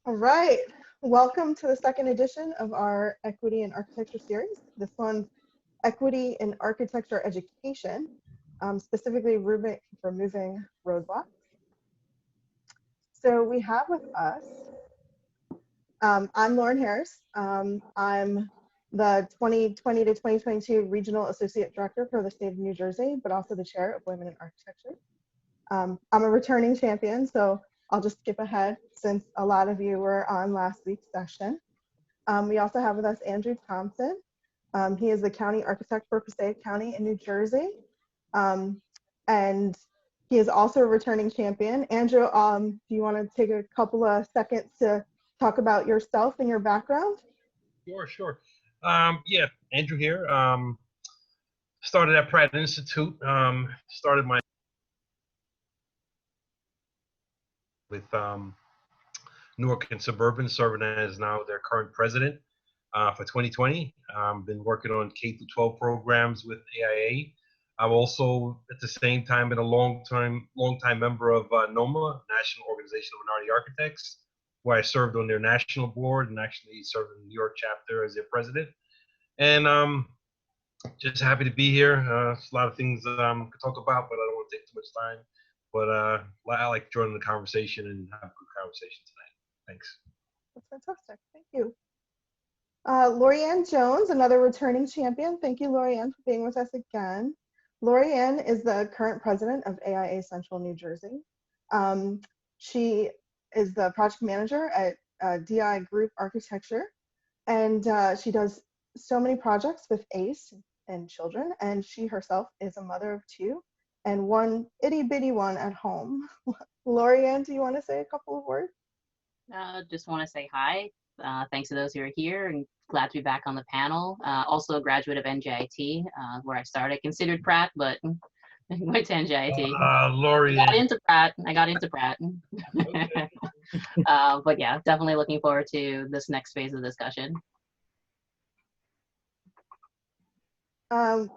All right, welcome to the second edition of our Equity in Architecture series. This one's Equity in Architecture Education, specifically removing roadblocks. So we have with us, I'm Lauren Harris. I'm the 2020 to 2022 Regional Associate Director for the state of New Jersey, but also the Chair of Women in Architecture. I'm a returning champion, so I'll just skip ahead since a lot of you were on last week's session. We also have with us Andrew Thompson. He is the county architect for Passaic County in New Jersey. And he is also a returning champion. Andrew, do you want to take a couple of seconds to talk about yourself and your background? Sure. Yeah, Andrew here. Started at Pratt Institute. Started my with Newark and Suburban, serving as now their current president for 2020. Been working on K-12 programs with AIA. I've also, at the same time, been a long-time member of NOMA, National Organization of Minority Architects, where I served on their national board and actually served in the New York chapter as their president. And just happy to be here. There's a lot of things that I could talk about, but I don't want to take too much time. But I like joining the conversation and have a good conversation tonight. Thanks. That's fantastic. Thank you. Lorianne Jones, another returning champion. Thank you, Lorianne, for being with us again. Lorianne is the current president of AIA Central New Jersey. She is the project manager at DI Group Architecture, and she does so many projects with ACE and children, and she herself is a mother of two and one itty bitty one at home. Lorianne, do you want to say a couple of words? Just want to say hi. Thanks to those who are here, and glad to be back on the panel. Also a graduate of NJIT, where I started. Considered Pratt, but went to NJIT. Lorianne. I got into Pratt. Okay. But yeah, definitely looking forward to this next phase of discussion.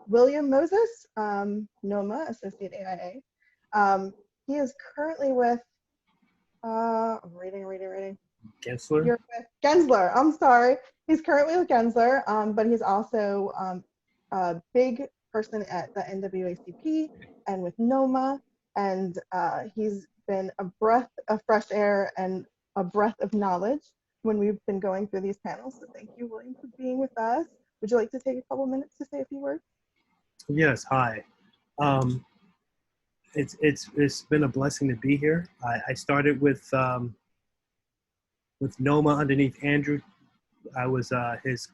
William Moses, NOMA, Associate AIA. He is currently with, I'm reading. Gensler? You're with Gensler, I'm sorry. He's currently with Gensler, but he's also a big person at the NWACP and with NOMA, and he's been a breath of fresh air and a breath of knowledge when we've been going through these panels. So thank you, William, for being with us. Would you like to take a couple minutes to say a few words? Yes, hi. It's been a blessing to be here. I started with NOMA underneath Andrew. I was his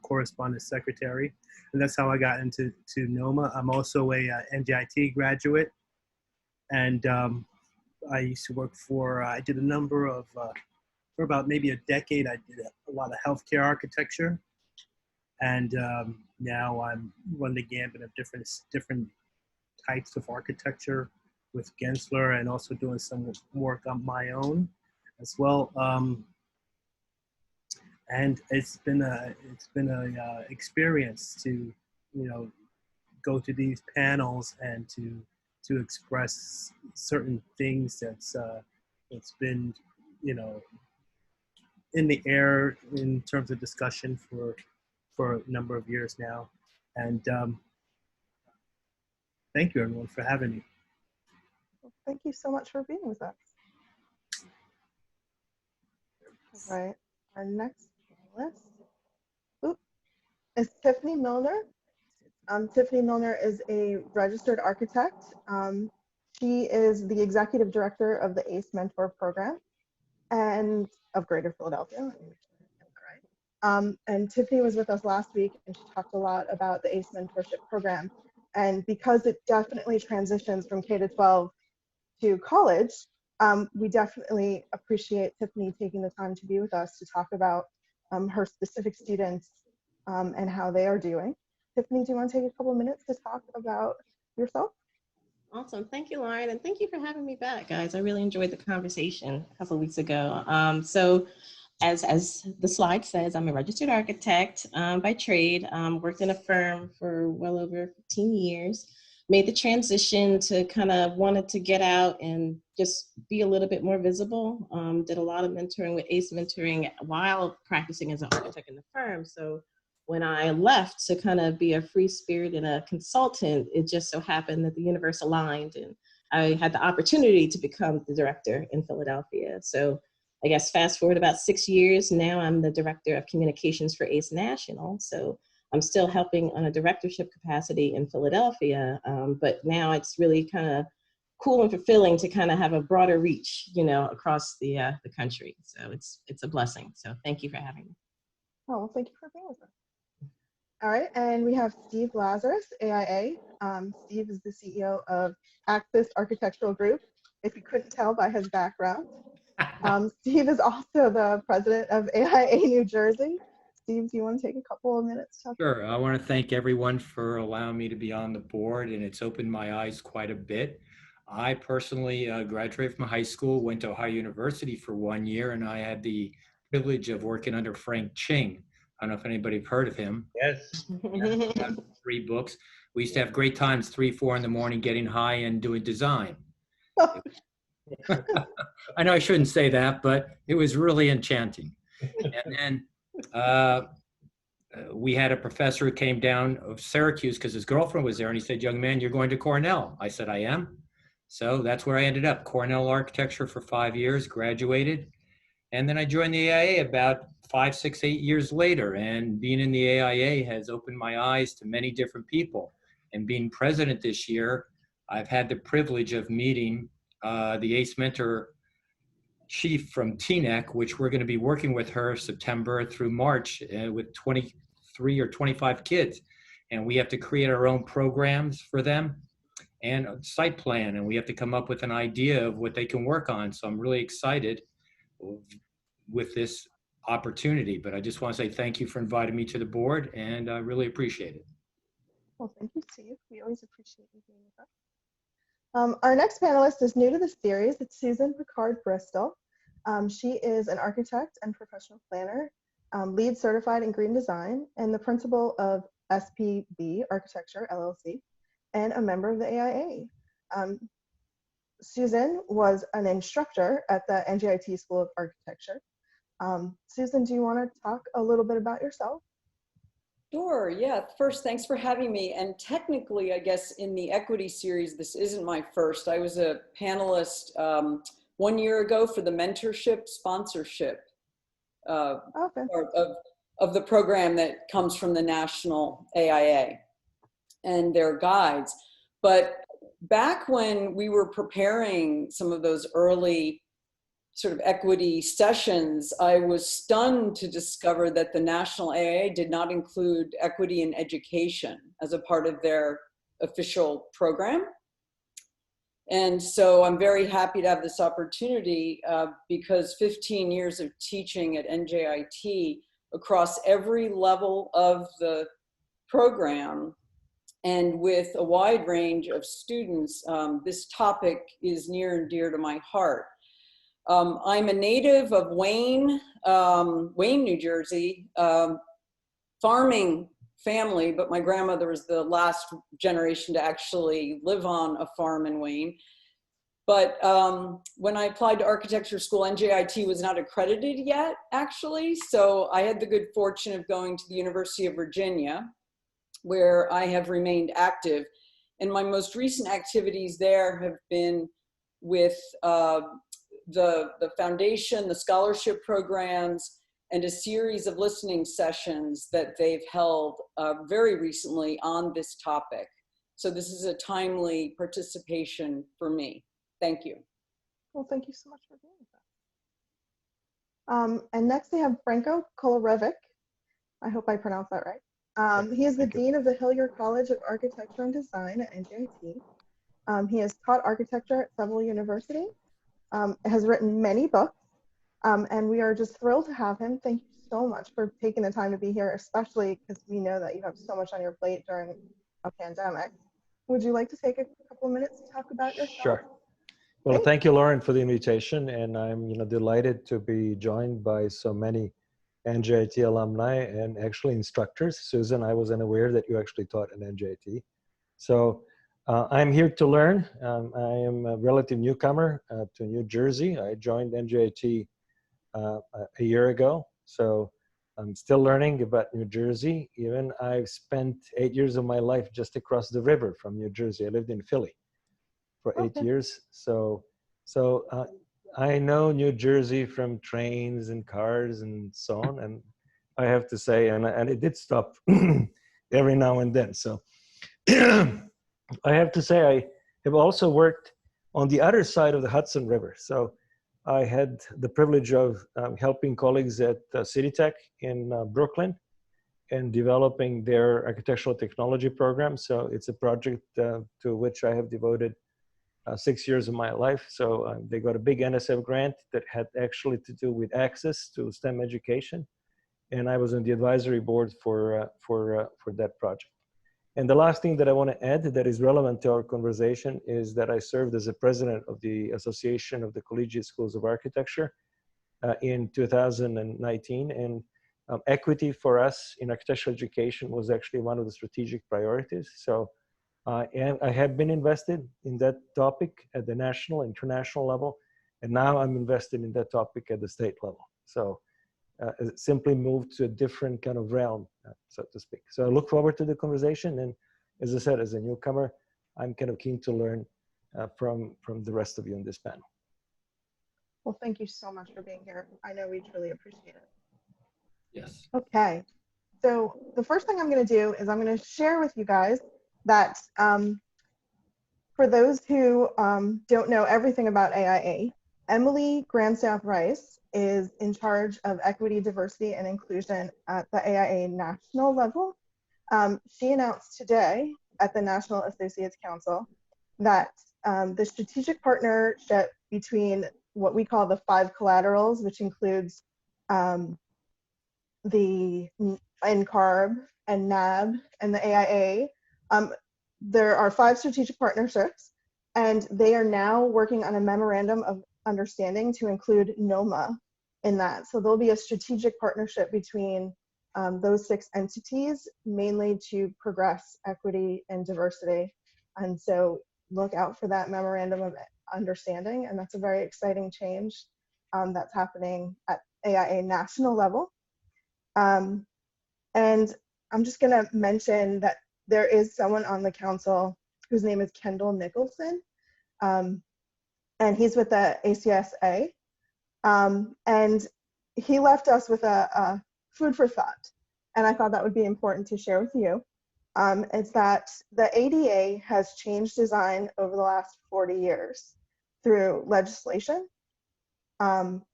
correspondence secretary, and that's how I got into NOMA. I'm also a NJIT graduate, and I used to work for. I did a number of for about maybe a decade. I did a lot of healthcare architecture. And now I'm running the gambit of different types of architecture with Gensler, and also doing some work on my own as well. And it's been a experience to go to these panels and to express certain things that's been in the air in terms of discussion for a number of years now. And thank you everyone for having me. Well, thank you so much for being with us. All right, our next panelist is Tiffany Milner. Tiffany Milner is a registered architect. She is the executive director of the ACE Mentor Program and of Greater Philadelphia. And Tiffany was with us last week, and she talked a lot about the ACE mentorship program. And because it definitely transitions from K to 12 to college, we definitely appreciate Tiffany taking the time to be with us to talk about her specific students and how they are doing. Tiffany, do you want to take a couple of minutes to talk about yourself? Awesome. Thank you, Lauren. And thank you for having me back, guys. I really enjoyed the conversation a couple of weeks ago. As the slide says, I'm a registered architect by trade, worked in a firm for well over 15 years. made the transition to kind of wanted to get out and just be a little bit more visible. Did a lot of mentoring with ACE mentoring while practicing as an architect in the firm. So when I left to kind of be a free spirit and a consultant, it just so happened that the universe aligned and I had the opportunity to become the director in Philadelphia. So I guess fast forward about 6 years, now I'm the director of communications for ACE National. So I'm still helping on a directorship capacity in Philadelphia, but now it's really kind of cool and fulfilling to kind of have a broader reach, you know, across the country. So it's a blessing. So thank you for having me. Oh, well, thank you for being with us. All right, and we have Steve Lazarus, AIA. Steve is the CEO of Axis Architectural Group, if you couldn't tell by his background. Steve is also the president of AIA New Jersey. Steve, do you want to take a couple of minutes to talk? Sure. I want to thank everyone for allowing me to be on the board, and it's opened my eyes quite a bit. I personally graduated from high school, went to Ohio University for 1 year, and I had the privilege of working under Frank Ching. I don't know if anybody have heard of him. Yes. Yeah, 3 books. We used to have great times, 3, 4 in the morning, getting high and doing design. I know I shouldn't say that, but it was really enchanting. And then we had a professor who came down of Syracuse because his girlfriend was there, and he said, "Young man, you're going to Cornell." I said, "I am." So that's where I ended up, Cornell Architecture for 5 years, graduated. And then I joined the AIA about 5, 6, 8 years later. And being in the AIA has opened my eyes to many different people. And being president this year, I've had the privilege of meeting the ACE Mentor chief from TNEC, which we're going to be working with her September through March with 23 or 25 kids. And we have to create our own programs for them and a site plan. And we have to come up with an idea of what they can work on. So I'm really excited with this opportunity. But I just want to say thank you for inviting me to the board, and I really appreciate it. Well, thank you, Steve. We always appreciate you being with us. Our next panelist is new to the series. It's Susan Ricard Bristol. She is an architect and professional planner, LEED certified in green design, and the principal of SPB Architecture, LLC, and a member of the AIA. Susan was an instructor at the NJIT School of Architecture. Susan, do you want to talk a little bit about yourself? Sure, yeah. First, thanks for having me. And technically, I guess in the equity series, this isn't my first. I was a panelist 1 year ago for the mentorship sponsorship part of the program that comes from the National AIA and their guides. But back when we were preparing some of those early sort of equity sessions, I was stunned to discover that the National AIA did not include equity in education as a part of their official program. And so I'm very happy to have this opportunity because 15 years of teaching at NJIT across every level of the program and with a wide range of students, this topic is near and dear to my heart. I'm a native of Wayne, New Jersey, farming family, but my grandmother was the last generation to actually live on a farm in Wayne. But when I applied to architecture school, NJIT was not accredited yet, actually. So I had the good fortune of going to the University of Virginia, where I have remained active. And my most recent activities there have been with the foundation, the scholarship programs, and a series of listening sessions that they've held very recently on this topic. So this is a timely participation for me. Thank you. Well, thank you so much for being with us. And next we have Franco Kolarevic. I hope I pronounced that right. He is the Dean of the Hilliard College of Architecture and Design at NJIT. He has taught architecture at several universities, has written many books, and we are just thrilled to have him. Thank you so much for taking the time to be here, especially because we know that you have so much on your plate during a pandemic. Would you like to take a couple of minutes to talk about yourself? Sure. Well, thank you, Lauren, for the invitation, and I'm delighted to be joined by so many NJIT alumni and actually instructors. Susan, I was unaware that you actually taught at NJIT. So I'm here to learn. I am a relative newcomer to New Jersey. I joined NJIT a year ago, so I'm still learning about New Jersey. Even I've spent 8 years of my life just across the river from New Jersey. I lived in Philly for 8 years. So I know New Jersey from trains and cars and so on. And I have to say, and it did stop every now and then. So I have to say, I have also worked on the other side of the Hudson River. So I had the privilege of helping colleagues at City Tech in Brooklyn and developing their architectural technology program. So it's a project to which I have devoted 6 years of my life. So they got a big NSF grant that had actually to do with access to STEM education. And I was on the advisory board for that project. And the last thing that I want to add that is relevant to our conversation is that I served as a president of the Association of the Collegiate Schools of Architecture in 2019. And equity for us in architectural education was actually one of the strategic priorities. So and I have been invested in that topic at the national, international level. And now I'm invested in that topic at the state level. So it simply moved to a different kind of realm, so to speak. So I look forward to the conversation. And as I said, as a newcomer, I'm kind of keen to learn from the rest of you on this panel. Well, thank you so much for being here. I know we truly appreciate it. Yes. Okay, so the first thing I'm going to do is I'm going to share with you guys that for those who don't know everything about AIA, Emily Grandstaff-Rice is in charge of equity, diversity, and inclusion at the AIA national level. She announced today at the National Associates Council that the strategic partnership between what we call the 5 collaterals, which includes the NCARB and NAB and the AIA, there are 5 strategic partnerships, and they are now working on a memorandum of understanding to include NOMA in that. So there'll be a strategic partnership between those 6 entities, mainly to progress equity and diversity. And so look out for that memorandum of understanding, and that's a very exciting change that's happening at AIA national level. And I'm just gonna mention that there is someone on the council whose name is Kendall Nicholson, and he's with the ACSA. And he left us with a food for thought, and I thought that would be important to share with you. It's that the ADA has changed design over the last 40 years through legislation.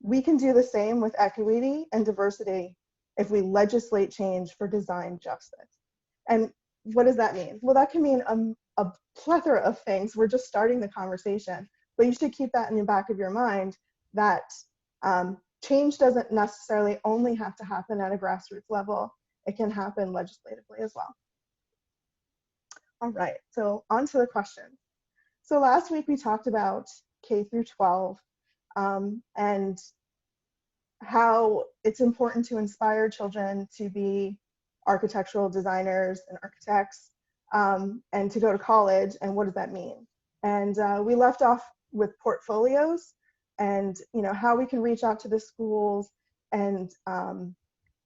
We can do the same with equity and diversity if we legislate change for design justice. And what does that mean? Well, that can mean a plethora of things. We're just starting the conversation, but you should keep that in the back of your mind that change doesn't necessarily only have to happen at a grassroots level. It can happen legislatively as well. All right, so on to the questions. So last week we talked about K through 12 and how it's important to inspire children to be architectural designers and architects and to go to college, and what does that mean? And we left off with portfolios and how we can reach out to the schools and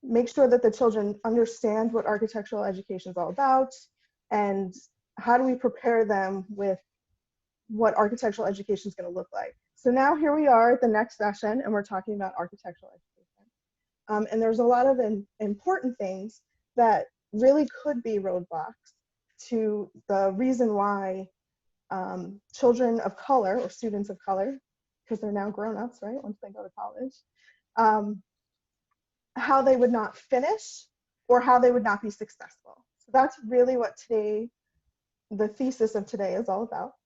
make sure that the children understand what architectural education is all about, and how do we prepare them with what architectural education is going to look like. So now here we are at the next session, and we're talking about architectural education. And there's a lot of important things that really could be roadblocks to the reason why children of color or students of color, because they're now grown-ups, right, once they go to college, how they would not finish or how they would not be successful. So that's really what today, the thesis of today is all about.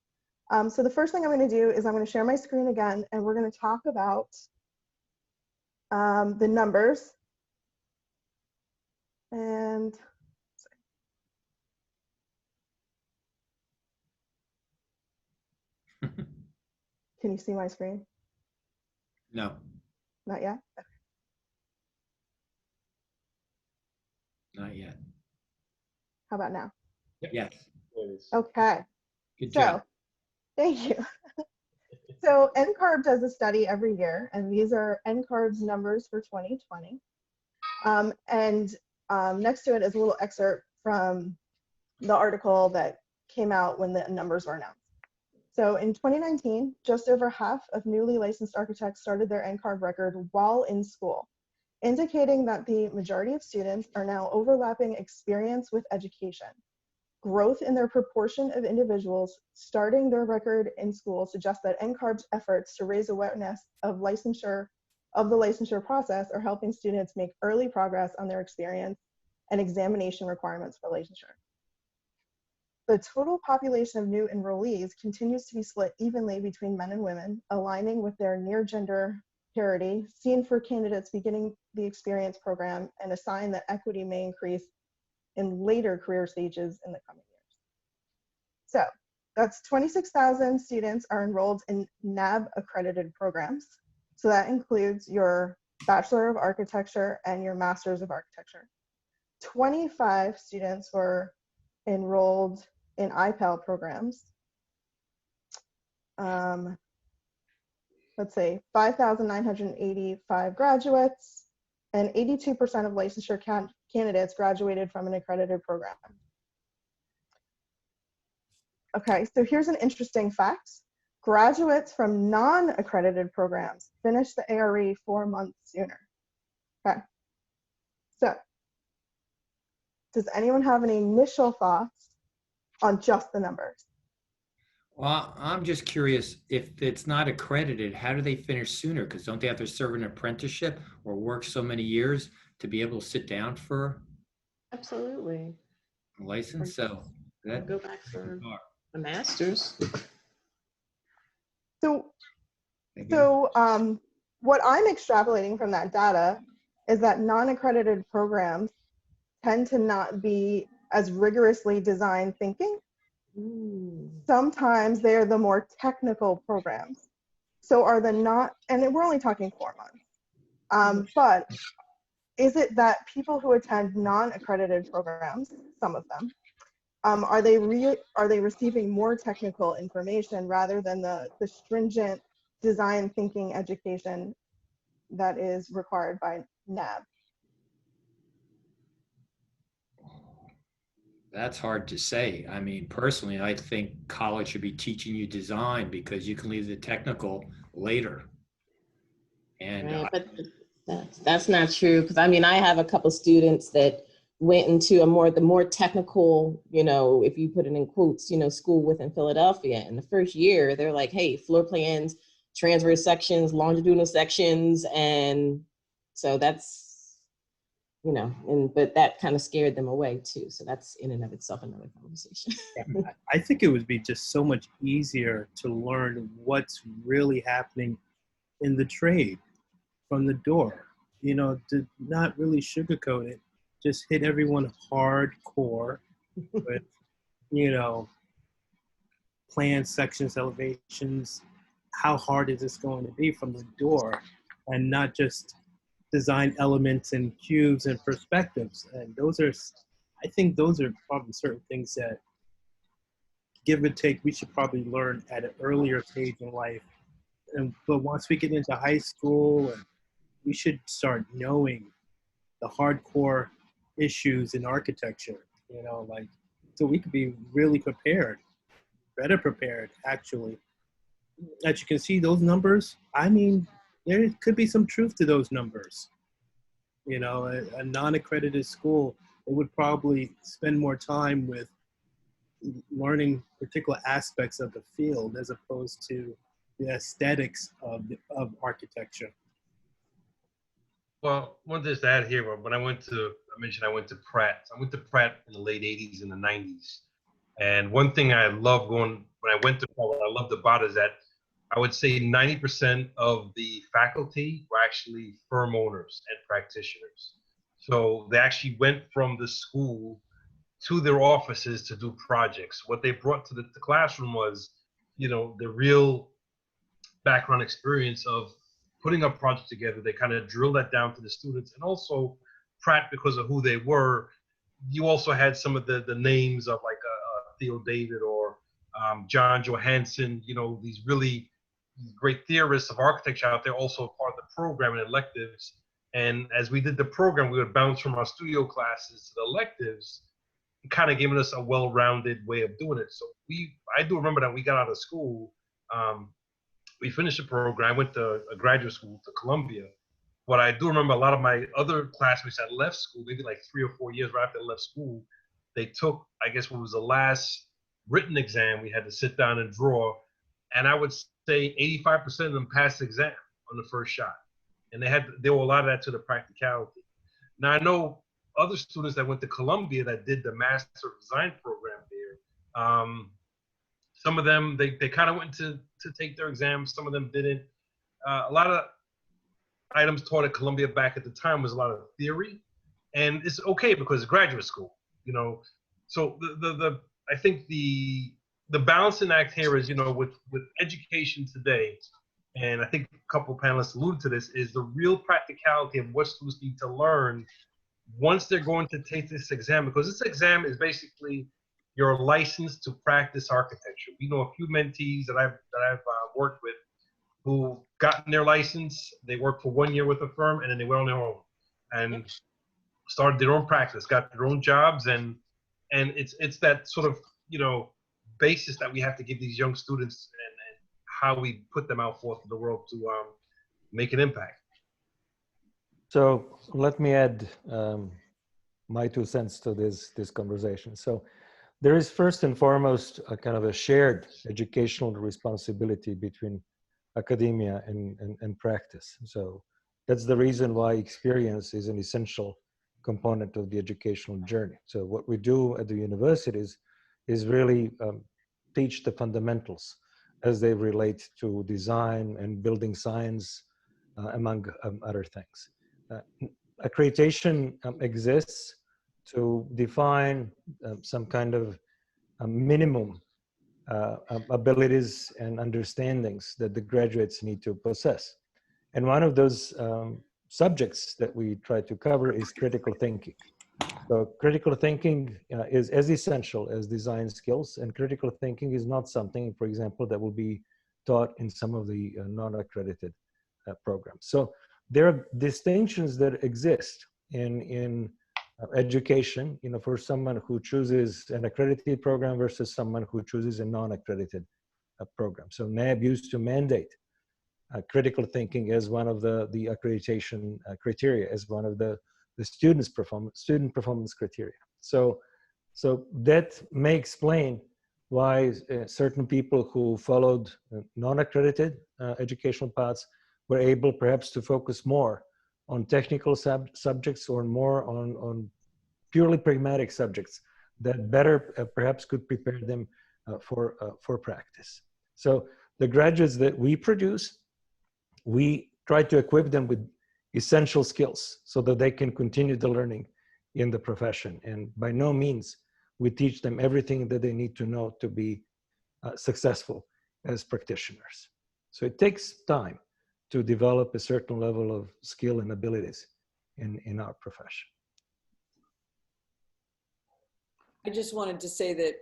So the first thing I'm going to do is I'm going to share my screen again, and we're going to talk about the numbers. And can you see my screen? No, Not yet? Okay. not yet. How about now? Yes. Okay. Good So, job. thank you. So NCARB does a study every year, and these are NCARB's numbers for 2020. Next to it is a little excerpt from the article that came out when the numbers were announced. So in 2019, just over half of newly licensed architects started their NCARB record while in school, indicating that the majority of students are now overlapping experience with education. Growth in their proportion of individuals starting their record in school suggests that NCARB's efforts to raise awareness of the licensure process are helping students make early progress on their experience and examination requirements for licensure. The total population of new enrollees continues to be split evenly between men and women, aligning with their near gender parity seen for candidates beginning the experience program, and a sign that equity may increase in later career stages in the coming years. So that's 26,000 students are enrolled in NAB accredited programs. So that includes your Bachelor of Architecture and your Master's of Architecture. 25 students were enrolled in IPEL programs. Let's say 5,985 graduates, and 82% of licensure candidates graduated from an accredited program. Okay, so here's an interesting fact. Graduates from non-accredited programs finish the ARE 4 months sooner. Okay, so does anyone have any initial thoughts on just the numbers? Well, I'm just curious, if it's not accredited, how do they finish sooner? Because don't they have to serve an apprenticeship or work so many years to be able to sit down for Absolutely. a license? So that Go back for a master's. So what I'm extrapolating from that data is that non-accredited programs tend to not be as rigorously designed thinking. Sometimes they're the more technical programs. So are the not, and we're only talking 4 months, but is it that people who attend non-accredited programs, some of them, are they receiving more technical information rather than the stringent design thinking education that is required by NAB? That's hard to say. I mean, personally, I think college should be teaching you design because you can leave the technical later. And Right, but that's not true, because I mean, I have a couple students that went into the more technical, if you put it in quotes, school within Philadelphia. In the first year, they're like, hey, floor plans, transverse sections, longitudinal sections, and so that's, but that kind of scared them away too. So that's in and of itself another conversation. I think it would be just so much easier to learn what's really happening in the trade from the door, to not really sugarcoat it, just hit everyone hardcore with, plans, sections, elevations. How hard is this going to be from the door, and not just design elements and cubes and perspectives. And I think those are probably certain things that, give or take, we should probably learn at an earlier stage in life. But once we get into high school, we should start knowing the hardcore issues in architecture, so we could be really prepared, better prepared, actually. As you can see, those numbers, I mean, there could be some truth to those numbers. A non-accredited school, it would probably spend more time with learning particular aspects of the field as opposed to the aesthetics of architecture. Well, one just to add here, when I went to Pratt. I went to Pratt in the late 80s and the 90s. And one thing I loved when I went to Pratt, what I loved about it is that I would say 90% of the faculty were actually firm owners and practitioners. So they actually went from the school to their offices to do projects. What they brought to the classroom was, the real background experience of putting a project together. They kind of drilled that down to the students. And also Pratt, because of who they were, you also had some of the names of like Theo David or John Johansson, these really great theorists of architecture out there, also part of the program and electives. And as we did the program, we would bounce from our studio classes to the electives, kind of giving us a well-rounded way of doing it. So I do remember that we got out of school, we finished the program, went to a graduate school to Columbia. But I do remember a lot of my other classmates that left school, maybe like 3 or 4 years right after they left school, they took, I guess, what was the last written exam we had to sit down and draw. And I would say 85% of them passed the exam on the first shot. And they owe a lot of that to the practicality. Now, I know other students that went to Columbia that did the Master of Design program there. Some of them, they kind of went to take their exams. Some of them didn't. A lot of items taught at Columbia back at the time was a lot of theory. And it's okay because it's graduate school, So I think the balancing act here is, with education today, and I think a couple of panelists alluded to this, is the real practicality of what students need to learn once they're going to take this exam, because this exam is basically your license to practice architecture. We know a few mentees that I've worked with who gotten their license, they worked for 1 year with a firm, and then they went on their own and started their own practice, got their own jobs, and it's that sort of basis that we have to give these young students and how we put them out forth in the world to make an impact. So let me add my 2 cents to this conversation. So there is first and foremost a kind of a shared educational responsibility between academia and practice. So that's the reason why experience is an essential component of the educational journey. So what we do at the universities is really teach the fundamentals as they relate to design and building science, among other things. Accreditation exists to define some kind of minimum abilities and understandings that the graduates need to possess. And one of those subjects that we try to cover is critical thinking. So critical thinking is as essential as design skills, and critical thinking is not something, for example, that will be taught in some of the non-accredited programs. So there are distinctions that exist in education, for someone who chooses an accredited program versus someone who chooses a non-accredited program. So NAB used to mandate critical thinking as one of the accreditation criteria, as one of the student performance criteria. So that may explain why certain people who followed non-accredited educational paths were able perhaps to focus more on technical subjects or more on purely pragmatic subjects that better perhaps could prepare them for practice. So the graduates that we produce, we try to equip them with essential skills so that they can continue the learning in the profession. And by no means we teach them everything that they need to know to be successful as practitioners. So it takes time to develop a certain level of skill and abilities in our profession. I just wanted to say that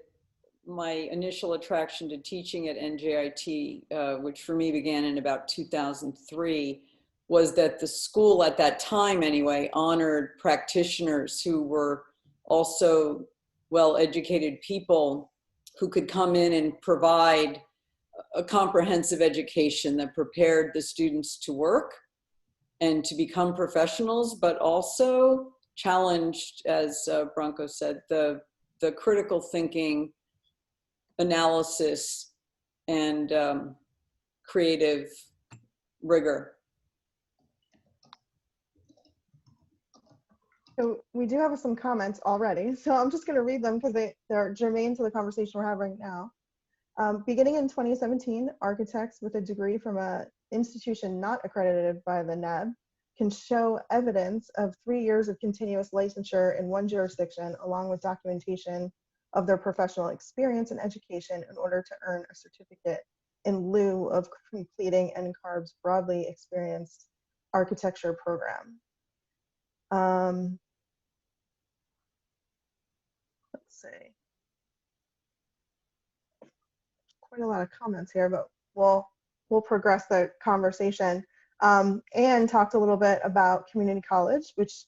my initial attraction to teaching at NJIT, which for me began in about 2003, was that the school at that time anyway honored practitioners who were also well-educated people who could come in and provide a comprehensive education that prepared the students to work and to become professionals, but also challenged, as Branko said, the critical thinking, analysis, and creative rigor. So we do have some comments already. So I'm just going to read them because they're germane to the conversation we're having now. Beginning in 2017, architects with a degree from an institution not accredited by the NAB can show evidence of 3 years of continuous licensure in one jurisdiction, along with documentation of their professional experience and education in order to earn a certificate in lieu of completing NCARB's broadly experienced architecture program. Let's see. quite a lot of comments here, but we'll progress the conversation. Anne talked a little bit about community college, which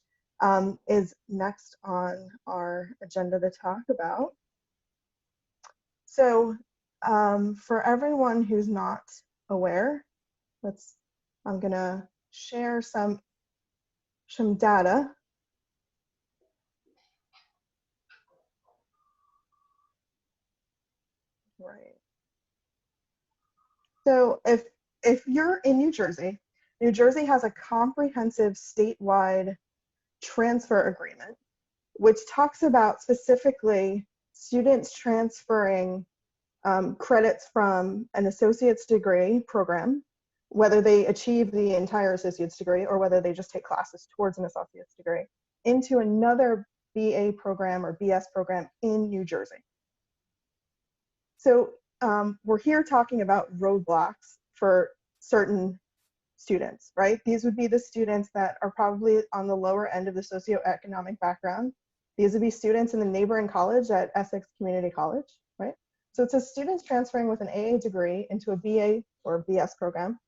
is next on our agenda to talk about. So for everyone who's not aware, I'm gonna share some data. Right. So if you're in New Jersey, New Jersey has a comprehensive statewide transfer agreement, which talks about specifically students transferring credits from an associate's degree program, whether they achieve the entire associate's degree or whether they just take classes towards an associate's degree, into another BA program or BS program in New Jersey. So we're here talking about roadblocks for certain students, right? These would be the students that are probably on the lower end of the socioeconomic background. These would be students in the neighboring college at Essex Community College, right? So it says students transferring with an AA degree into a BA or BS program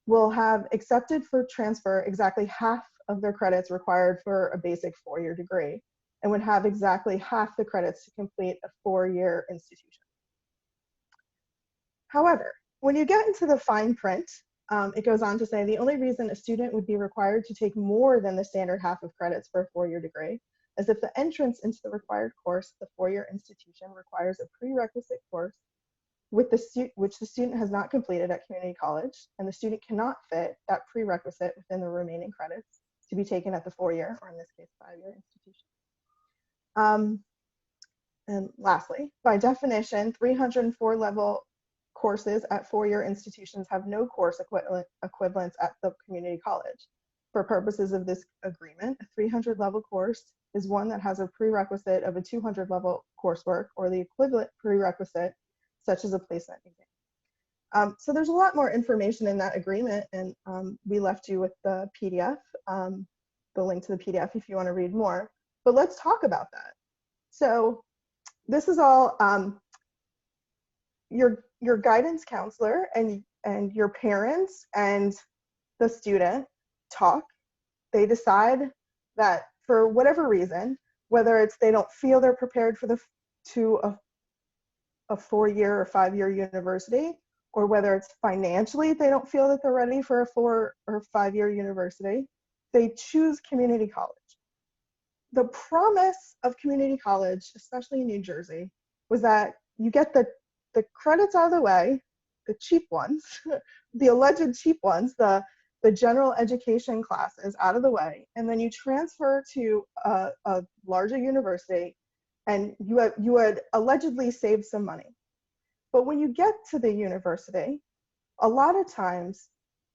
will have accepted for transfer exactly half of their credits required for a basic 4-year degree and would have exactly half the credits to complete a 4-year institution. However, when you get into the fine print, it goes on to say the only reason a student would be required to take more than the standard half of credits for a 4-year degree is if the entrance into the required course, the 4-year institution, requires a prerequisite course which the student has not completed at community college, and the student cannot fit that prerequisite within the remaining credits to be taken at the 4-year, or in this case, 5-year institution. And lastly, by definition, 304 level courses at 4-year institutions have no course equivalents at the community college. For purposes of this agreement, a 300 level course is one that has a prerequisite of a 200 level coursework or the equivalent prerequisite, such as a placement exam. So there's a lot more information in that agreement, and we left you with the PDF, the link to the PDF if you want to read more. But let's talk about that. So this is all your guidance counselor and your parents and the student talk. They decide that for whatever reason, whether it's they don't feel they're prepared for a 4-year or 5-year university, or whether it's financially they don't feel that they're ready for a 4 or 5-year university, they choose community college. The promise of community college, especially in New Jersey, was that you get the credits out of the way, the cheap ones, the alleged cheap ones, the general education classes out of the way, and then you transfer to a larger university, and you would allegedly save some money. But when you get to the university, a lot of times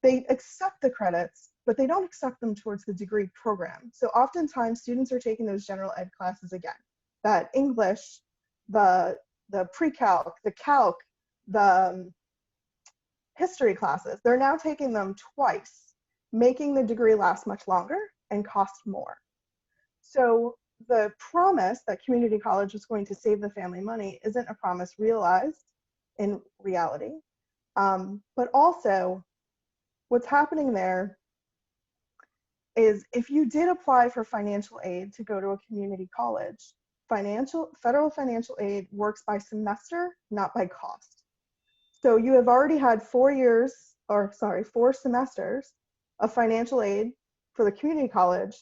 they accept the credits, but they don't accept them towards the degree program. So oftentimes students are taking those general ed classes again, that English, the pre-calc, the calc, the history classes. They're now taking them twice, making the degree last much longer and cost more. So the promise that community college was going to save the family money isn't a promise realized in reality. But also what's happening there is if you did apply for financial aid to go to a community college, federal financial aid works by semester, not by cost. So you have already had 4 semesters of financial aid for the community college,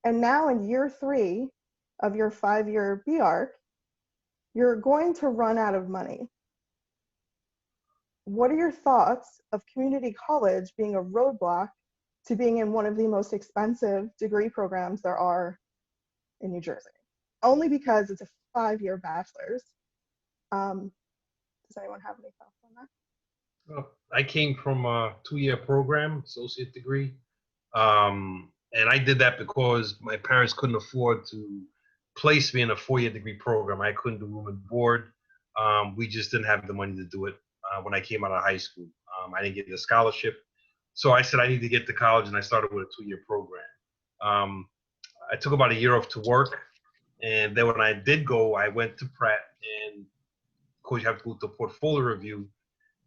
and now in year 3 of your 5-year BARC, you're going to run out of money. What are your thoughts of community college being a roadblock to being in one of the most expensive degree programs there are in New Jersey? Only because it's a 5-year bachelor's. Does anyone have any thoughts on that? Well, I came from a 2-year program, associate degree. And I did that because my parents couldn't afford to place me in a 4-year degree program. I couldn't do room and board. We just didn't have the money to do it when I came out of high school. I didn't get the scholarship. So I said I need to get to college, and I started with a 2-year program. I took about a year off to work. And then when I did go, I went to Pratt, and of course you have to go to portfolio review.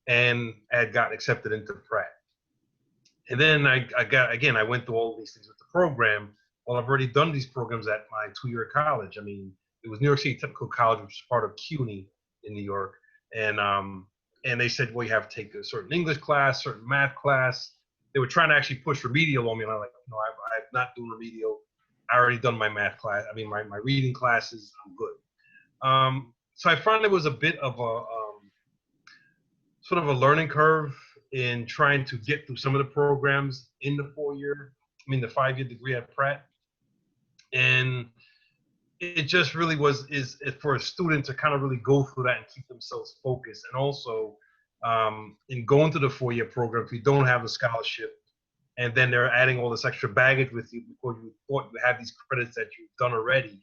and I had gotten accepted into Pratt. And then I went through all these things with the program. Well, I've already done these programs at my 2-year college. I mean, it was New York City Technical College, which is part of CUNY in New York. And they said, well, you have to take a certain English class, certain math class. They were trying to actually push remedial on me. And I'm like, no, I'm not doing remedial. I already done my math class. I mean, my reading classes, I'm good. So I found it was a bit of a sort of a learning curve in trying to get through some of the programs in the the 5-year degree at Pratt. And it just really is for a student to kind of really go through that and keep themselves focused. And also in going to the 4-year program, if you don't have a scholarship and then they're adding all this extra baggage with you before you thought you had these credits that you've done already.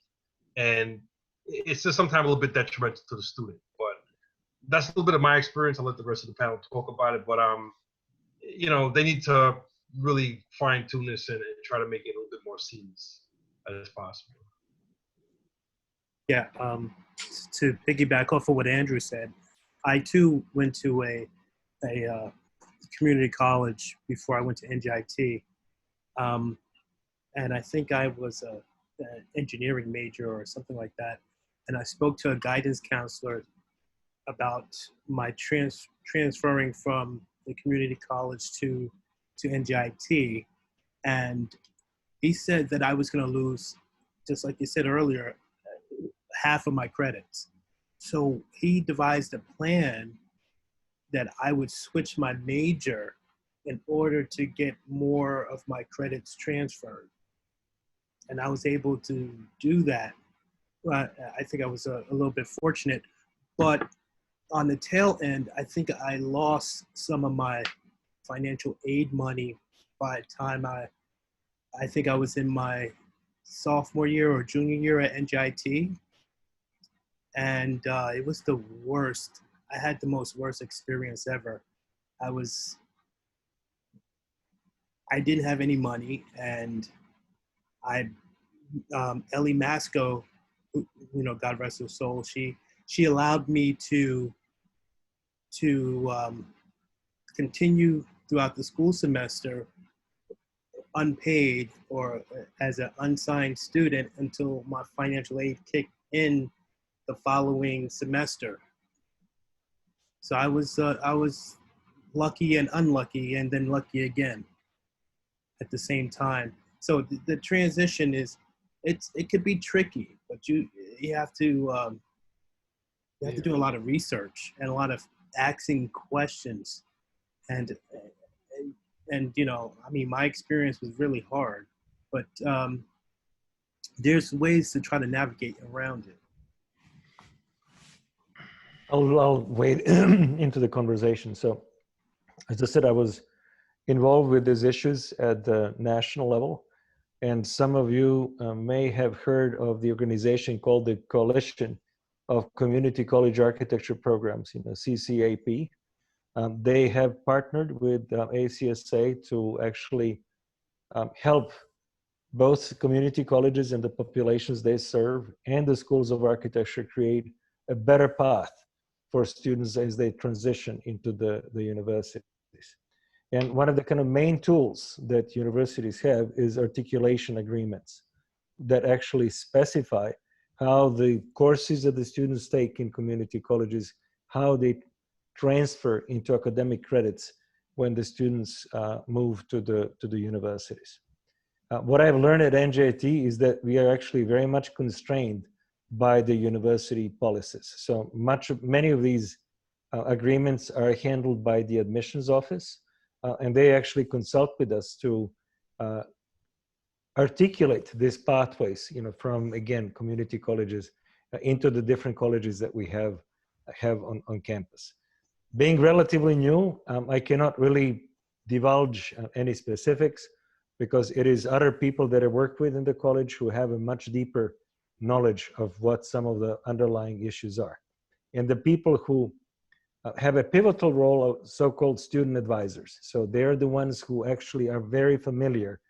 And it's just sometimes a little bit detrimental to the student. But that's a little bit of my experience. I'll let the rest of the panel talk about it. But, they need to really fine tune this and try to make it a little bit more seamless as possible. Yeah, to piggyback off of what Andrew said, I too went to a community college before I went to NJIT. And I think I was an engineering major or something like that. And I spoke to a guidance counselor about my transferring from the community college to NJIT. And he said that I was going to lose, just like you said earlier, half of my credits. So he devised a plan that I would switch my major in order to get more of my credits transferred. And I was able to do that. I think I was a little bit fortunate, but on the tail end, I think I lost some of my financial aid money by the time I think I was in my sophomore year or junior year at NJIT. And it was the worst. I had the most worst experience ever. I didn't have any money, and Ellie Masco, God rest her soul, she allowed me to continue throughout the school semester unpaid or as an unsigned student until my financial aid kicked in the following semester. So I was lucky and unlucky, and then lucky again at the same time. So the transition it could be tricky, but you have to do a lot of research and a lot of asking questions, and my experience was really hard, but there's ways to try to navigate around it. I'll wade into the conversation. So, as I said, I was involved with these issues at the national level, and some of you may have heard of the organization called the Coalition of Community College Architecture Programs, CCAP. They have partnered with ACSA to actually help both community colleges and the populations they serve and the schools of architecture create a better path for students as they transition into the universities. And one of the kind of main tools that universities have is articulation agreements that actually specify how the courses that the students take in community colleges, how they transfer into academic credits when the students move to the universities. What I've learned at NJIT is that we are actually very much constrained by the university policies. So many of these agreements are handled by the admissions office, and they actually consult with us to articulate these pathways, from, again, community colleges into the different colleges that we have on campus. Being relatively new, I cannot really divulge any specifics because it is other people that I work with in the college who have a much deeper knowledge of what some of the underlying issues are. And the people who have a pivotal role of so-called student advisors. So they're the ones who actually are very familiar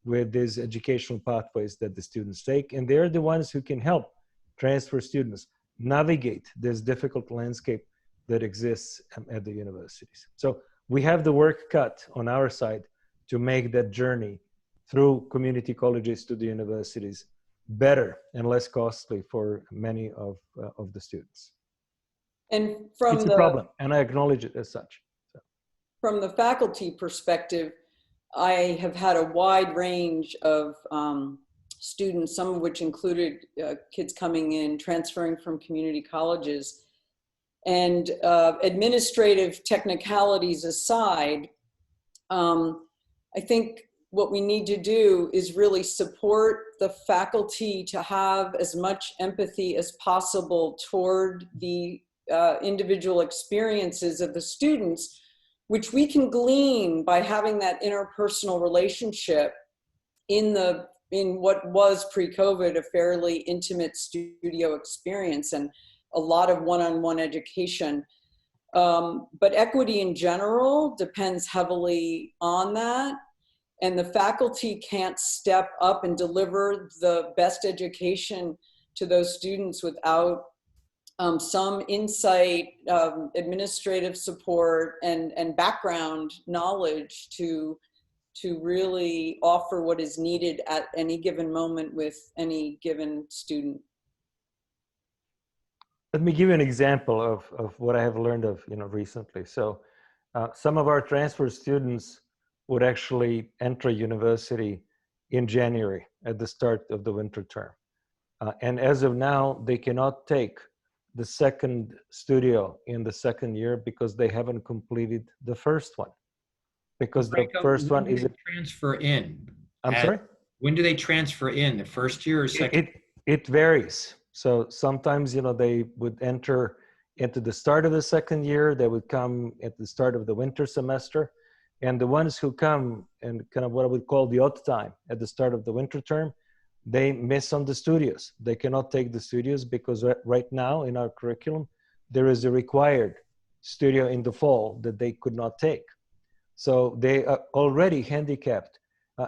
with these educational pathways that the students take. And they're the ones who can help transfer students navigate this difficult landscape that exists at the universities. So we have the work cut on our side to make that journey through community colleges to the universities better and less costly for many of the students. And from It's a problem, and I acknowledge it as such. So. From the faculty perspective, I have had a wide range of students, some of which included kids coming in, transferring from community colleges. And administrative technicalities aside, I think what we need to do is really support the faculty to have as much empathy as possible toward the individual experiences of the students, which we can glean by having that interpersonal relationship in what was pre-COVID a fairly intimate studio experience and a lot of one-on-one education. But equity in general depends heavily on that. And the faculty can't step up and deliver the best education to those students without some insight, administrative support, and background knowledge to really offer what is needed at any given moment with any given student. Let me give you an example of what I have learned of recently. So some of our transfer students would actually enter university in January at the start of the winter term. And as of now, they cannot take the second studio in the second year because they haven't completed the first one. Because the first one is a transfer in. I'm sorry? When do they transfer in? The first year or second? It varies. So sometimes, they would enter into the start of the second year. They would come at the start of the winter semester. And the ones who come and kind of what I would call the odd time at the start of the winter term, they miss on the studios. They cannot take the studios because right now in our curriculum, there is a required studio in the fall that they could not take. So they are already handicapped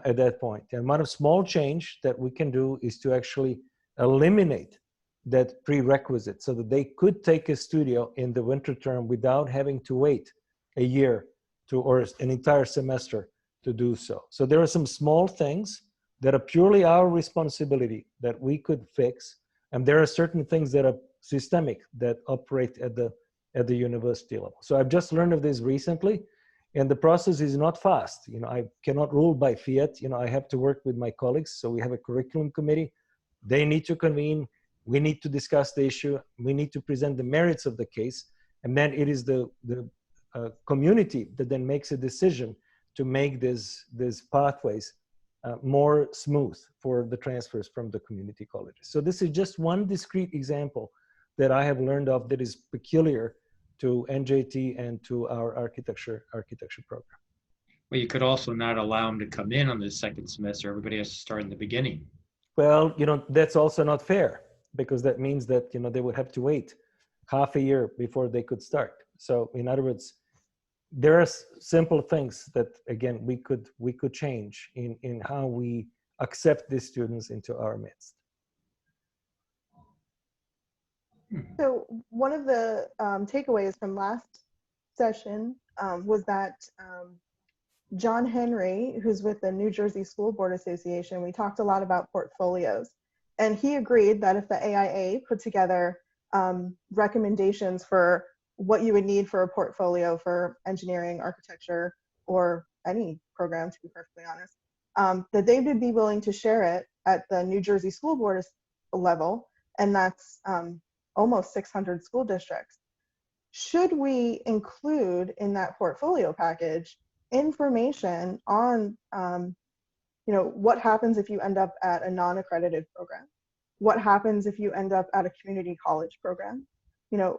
at that point. The amount of small change that we can do is to actually eliminate that prerequisite so that they could take a studio in the winter term without having to wait a year or an entire semester to do so. So there are some small things that are purely our responsibility that we could fix. And there are certain things that are systemic that operate at the university level. So I've just learned of this recently, and the process is not fast. I cannot rule by fiat. I have to work with my colleagues. So we have a curriculum committee. They need to convene. We need to discuss the issue. We need to present the merits of the case. And then it is the community that then makes a decision to make these pathways more smooth for the transfers from the community colleges. So this is just one discrete example that I have learned of that is peculiar to NJIT and to our architecture program. Well, you could also not allow them to come in on the second semester. Everybody has to start in the beginning. Well, that's also not fair because that means that, they would have to wait half a year before they could start. So in other words, there are simple things that, again, we could change in how we accept these students into our midst. So one of the takeaways from last session was that John Henry, who's with the New Jersey School Board Association, we talked a lot about portfolios. And he agreed that if the AIA put together recommendations for what you would need for a portfolio for engineering, architecture, or any program, to be perfectly honest, that they would be willing to share it at the New Jersey School Board level, and that's almost 600 school districts. Should we include in that portfolio package information on what happens if you end up at a non-accredited program? What happens if you end up at a community college program?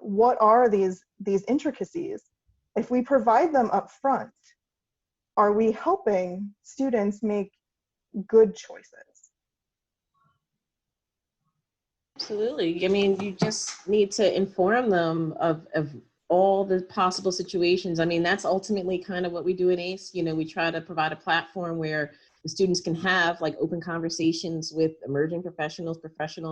What are these intricacies? If we provide them up front, are we helping students make good choices? Absolutely. I mean, you just need to inform them of all the possible situations. I mean, that's ultimately kind of what we do at ACE. We try to provide a platform where the students can have like open conversations with emerging professionals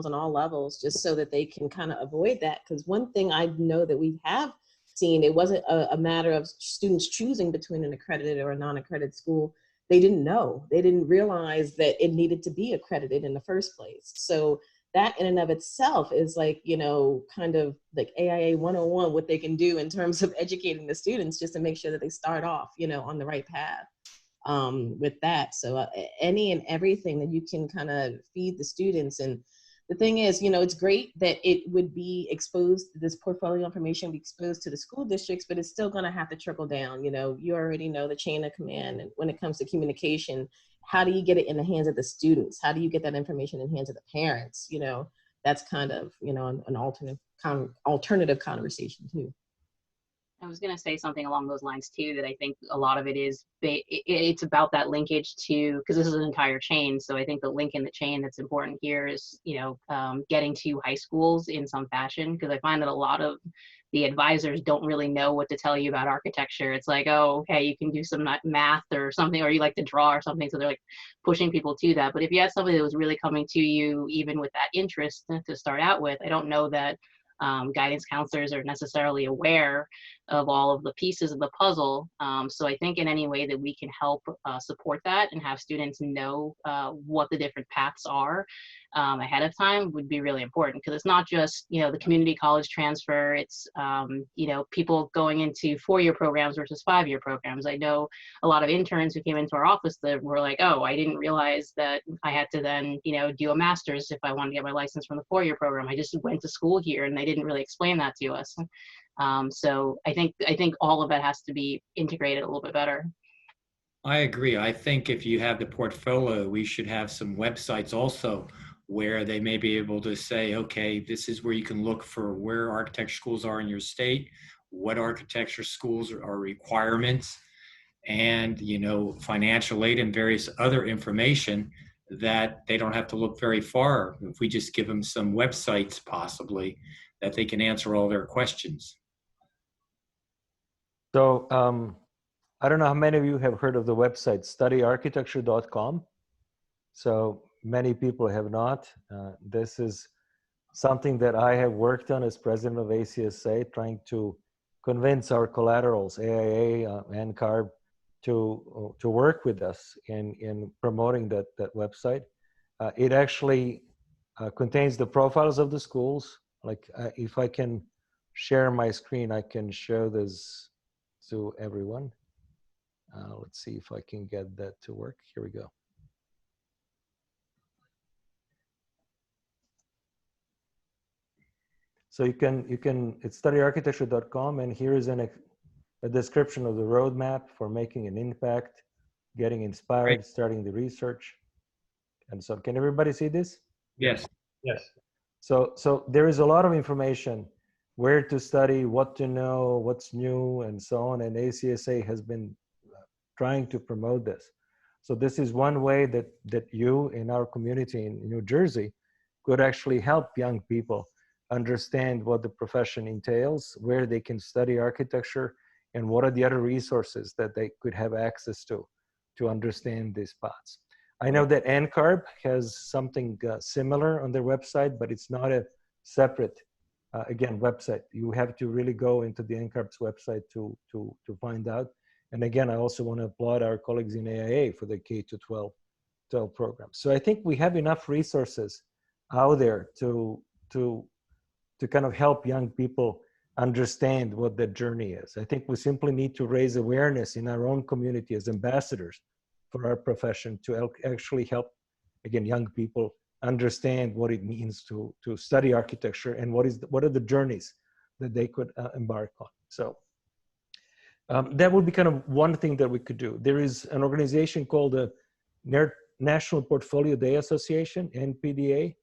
on all levels, just so that they can kind of avoid that. Because one thing I know that we have seen, it wasn't a matter of students choosing between an accredited or a non-accredited school. They didn't know. They didn't realize that it needed to be accredited in the first place. So that in and of itself is like, you know, kind of like AIA 101, what they can do in terms of educating the students just to make sure that they start off, you know, on the right path with that. So any and everything that you can kind of feed the students. And the thing is, you know, it's great that it would be exposed, this portfolio information be exposed to the school districts, but it's still going to have to trickle down. You know, you already know the chain of command. And when it comes to communication, how do you get it in the hands of the students? How do you get that information in the hands of the parents? You know, that's kind of, you know, an alternative conversation too. I was going to say something along those lines too, that I think a lot of it is, it's about that linkage to, because this is an entire chain. So I think the link in the chain that's important here is, you know, getting to high schools in some fashion, because I find that a lot of the advisors don't really know what to tell you about architecture. It's like, oh, okay, you can do some math or something, or you like to draw or something. So they're like pushing people to that. But if you had somebody that was really coming to you, even with that interest to start out with, I don't know that guidance counselors are necessarily aware of all of the pieces of the puzzle. So I think in any way that we can help support that and have students know what the different paths are ahead of time would be really important, because it's not just, you know, the community college transfer, it's, you know, people going into 4-year programs versus 5-year programs. I know a lot of interns who came into our office that were like, oh, I didn't realize that I had to then, you know, do a master's if I wanted to get my license from the 4-year program. I just went to school here and they didn't really explain that to us. So I think all of that has to be integrated a little bit better. I agree. I think if you have the portfolio, we should have some websites also where they may be able to say, okay, this is where you can look for where architecture schools are in your state, what architecture schools are requirements, and, you know, financial aid and various other information that they don't have to look very far. If we just give them some websites possibly that they can answer all their questions. So I don't know how many of you have heard of the website studyarchitecture.com. So many people have not. This is something that I have worked on as president of ACSA, trying to convince our collaterals, AIA, NCARB, to work with us in promoting that website. It actually contains the profiles of the schools. Like if I can share my screen, I can show this to everyone. Let's see if I can get that to work. Here we go. So you can it's studyarchitecture.com, and here is a description of the roadmap for making an impact, getting inspired, Right. Starting the research. And so can everybody see this? Yes. Yes. So there is a lot of information, where to study, what to know, what's new, and so on. And ACSA has been trying to promote this. So this is one way that you in our community in New Jersey could actually help young people understand what the profession entails, where they can study architecture, and what are the other resources that they could have access to understand these paths. I know that NCARB has something similar on their website, but it's not a separate, again, website. You have to really go into the NCARB's website to find out. And again, I also want to applaud our colleagues in AIA for the K-12 program. So I think we have enough resources out there to kind of help young people understand what the journey is. I think we simply need to raise awareness in our own community as ambassadors for our profession to actually help, again, young people understand what it means to study architecture and what are the journeys that they could embark on. So that would be kind of one thing that we could do. There is an organization called the National Portfolio Day Association, NPDA,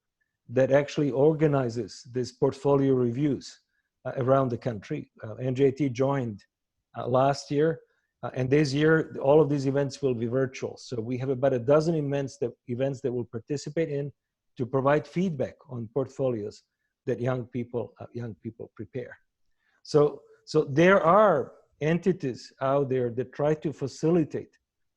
that actually organizes these portfolio reviews around the country. NJIT joined last year, and this year, all of these events will be virtual. So we have about a dozen events that we'll participate in to provide feedback on portfolios that young people prepare. So there are entities out there that try to facilitate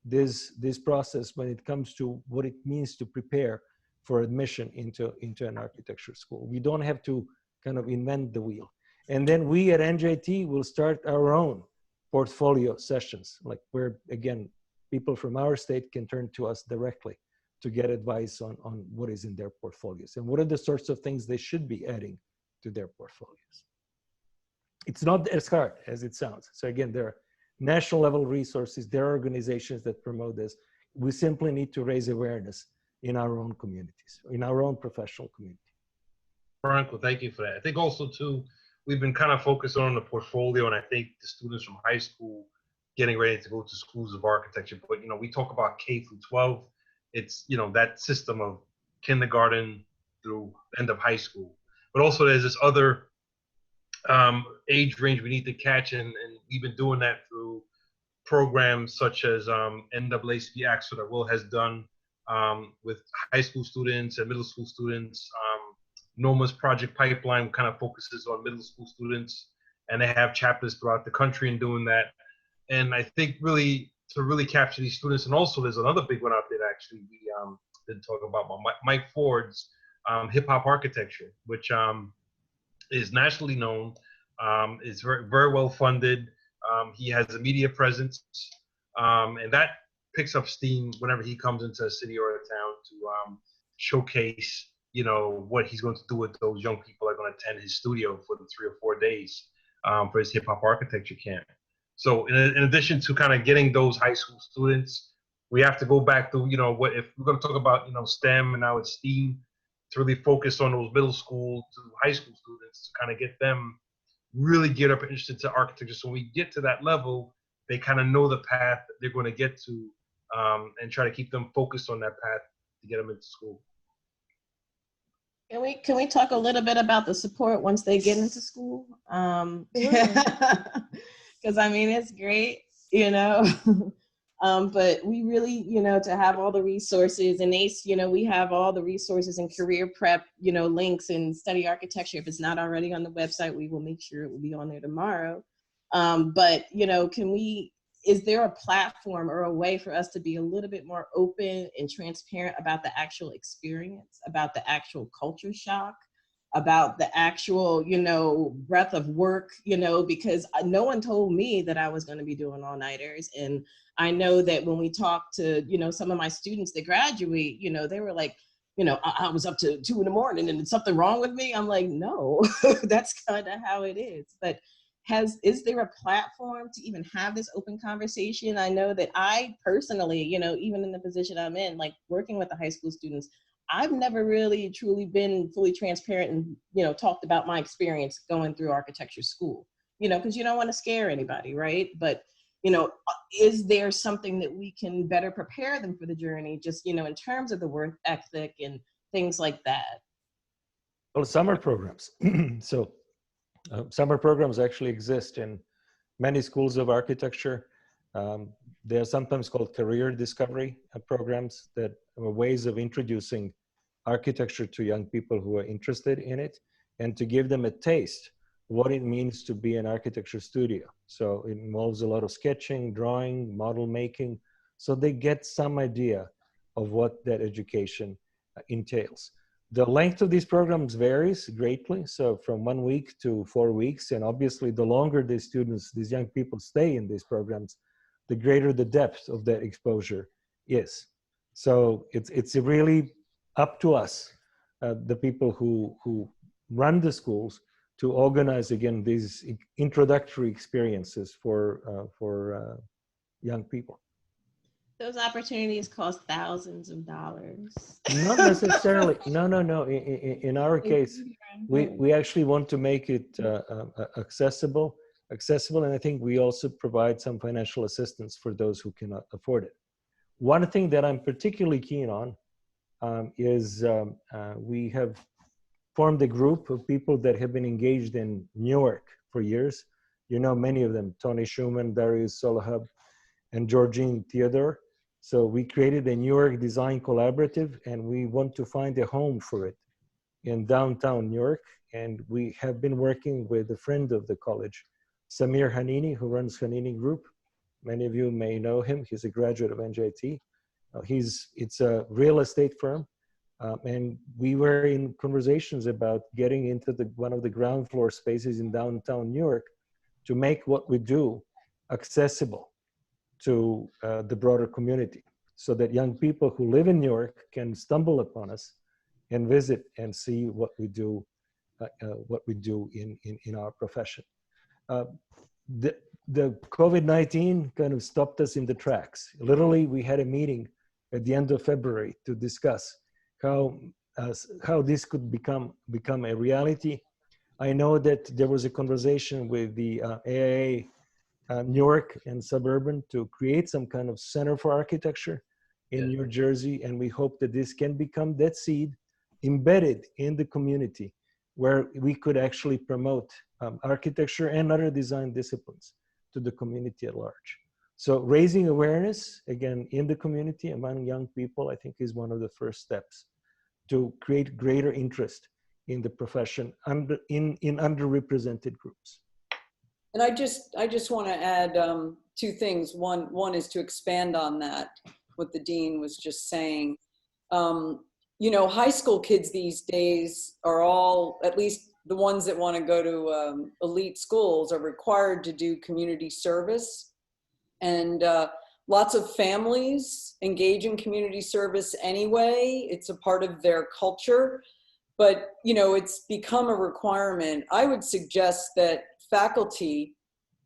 this process when it comes to what it means to prepare for admission into an architecture school. We don't have to kind of invent the wheel. And then we at NJIT will start our own portfolio sessions, like where, again, people from our state can turn to us directly to get advice on what is in their portfolios and what are the sorts of things they should be adding to their portfolios. It's not as hard as it sounds. So again, there are national level resources, there are organizations that promote this. We simply need to raise awareness in our own communities, in our own professional community. Franco, thank you for that. I think also too, we've been kind of focused on the portfolio, and I think the students from high school getting ready to go to schools of architecture. But you know, we talk about K through 12. It's, you know, that system of kindergarten through end of high school. But also there's this other age range we need to catch, and we've been doing that through programs such as NAACP Acts that Will has done with high school students and middle school students. NOMA's Project Pipeline kind of focuses on middle school students, and they have chapters throughout the country in doing that. And I think really to really capture these students, and also there's another big one out there that actually we didn't talk about, Mike Ford's Hip Hop Architecture, which is nationally known, is very, very well funded. He has a media presence, and that picks up steam whenever he comes into a city or a town to showcase, you know, what he's going to do with those young people that are going to attend his studio for the 3 or 4 days for his hip hop architecture camp. So in addition to kind of getting those high school students, we have to go back to, you know, what if we're going to talk about, you know, STEM and now it's STEAM, to really focus on those middle school to high school students to kind of get them really get up interested to architecture. So when we get to that level, they kind of know the path that they're going to get to, and try to keep them focused on that path to get them into school. Can we talk a little bit about the support once they get into school? Because I mean, it's great, you know, but we really, you know, to have all the resources and ACE, you know, we have all the resources and career prep, you know, links and study architecture. If it's not already on the website, we will make sure it will be on there tomorrow. But, you know, is there a platform or a way for us to be a little bit more open and transparent about the actual experience, about the actual culture shock, about the actual, you know, breadth of work, you know, because no one told me that I was going to be doing all-nighters. And I know that when we talk to, you know, some of my students that graduate, you know, they were like, you know, I was up to 2 in the morning and something wrong with me. I'm like, no, that's kind of how it is. But is there a platform to even have this open conversation? I know that I personally, you know, even in the position I'm in, like working with the high school students, I've never really truly been fully transparent and, you know, talked about my experience going through architecture school, you know, because you don't want to scare anybody, right? But, you know, is there something that we can better prepare them for the journey, just, you know, in terms of the work ethic and things like that? Well, summer programs. So summer programs actually exist in many schools of architecture. They are sometimes called career discovery programs that are ways of introducing architecture to young people who are interested in it and to give them a taste what it means to be an architecture studio. So it involves a lot of sketching, drawing, model making, so they get some idea of what that education entails. The length of these programs varies greatly, so from 1 week to 4 weeks, and obviously the longer these students, these young people stay in these programs, the greater the depth of that exposure is. So it's really up to us, the people who run the schools, to organize, again, these introductory experiences for young people. Those opportunities cost thousands of dollars. Not necessarily. No. In our case, we actually want to make it accessible, and I think we also provide some financial assistance for those who cannot afford it. One thing that I'm particularly keen on is we have formed a group of people that have been engaged in Newark for years. You know many of them: Tony Schumann, Darius Solahub, and Georgine Theodore. So we created a Newark Design Collaborative, and we want to find a home for it in downtown Newark. And we have been working with a friend of the college, Samir Hanini, who runs Hanini Group. Many of you may know him. He's a graduate of NJIT. It's a real estate firm. And we were in conversations about getting into one of the ground floor spaces in downtown New York to make what we do accessible to the broader community, so that young people who live in New York can stumble upon us and visit and see what we do in our profession. The COVID-19 kind of stopped us in the tracks. Literally, we had a meeting at the end of February to discuss how this could become a reality. I know that there was a conversation with the AIA New York and Suburban to create some kind of center for architecture in New Jersey, and we hope that this can become that seed embedded in the community where we could actually promote architecture and other design disciplines to the community at large. So raising awareness, again, in the community among young people, I think is one of the first steps to create greater interest in the profession in underrepresented groups. And I just want to add two things. One is to expand on that, what the dean was just saying. You know, high school kids these days are all, at least the ones that want to go to elite schools, are required to do community service. And lots of families engage in community service anyway. It's a part of their culture. But, you know, it's become a requirement. I would suggest that faculty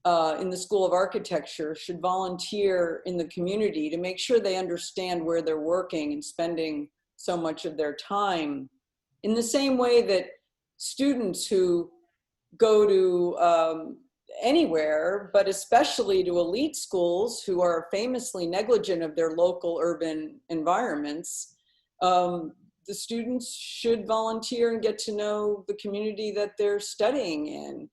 in the School of Architecture should volunteer in the community to make sure they understand where they're working and spending so much of their time. In the same way that students who go to anywhere, but especially to elite schools who are famously negligent of their local urban environments, the students should volunteer and get to know the community that they're studying in.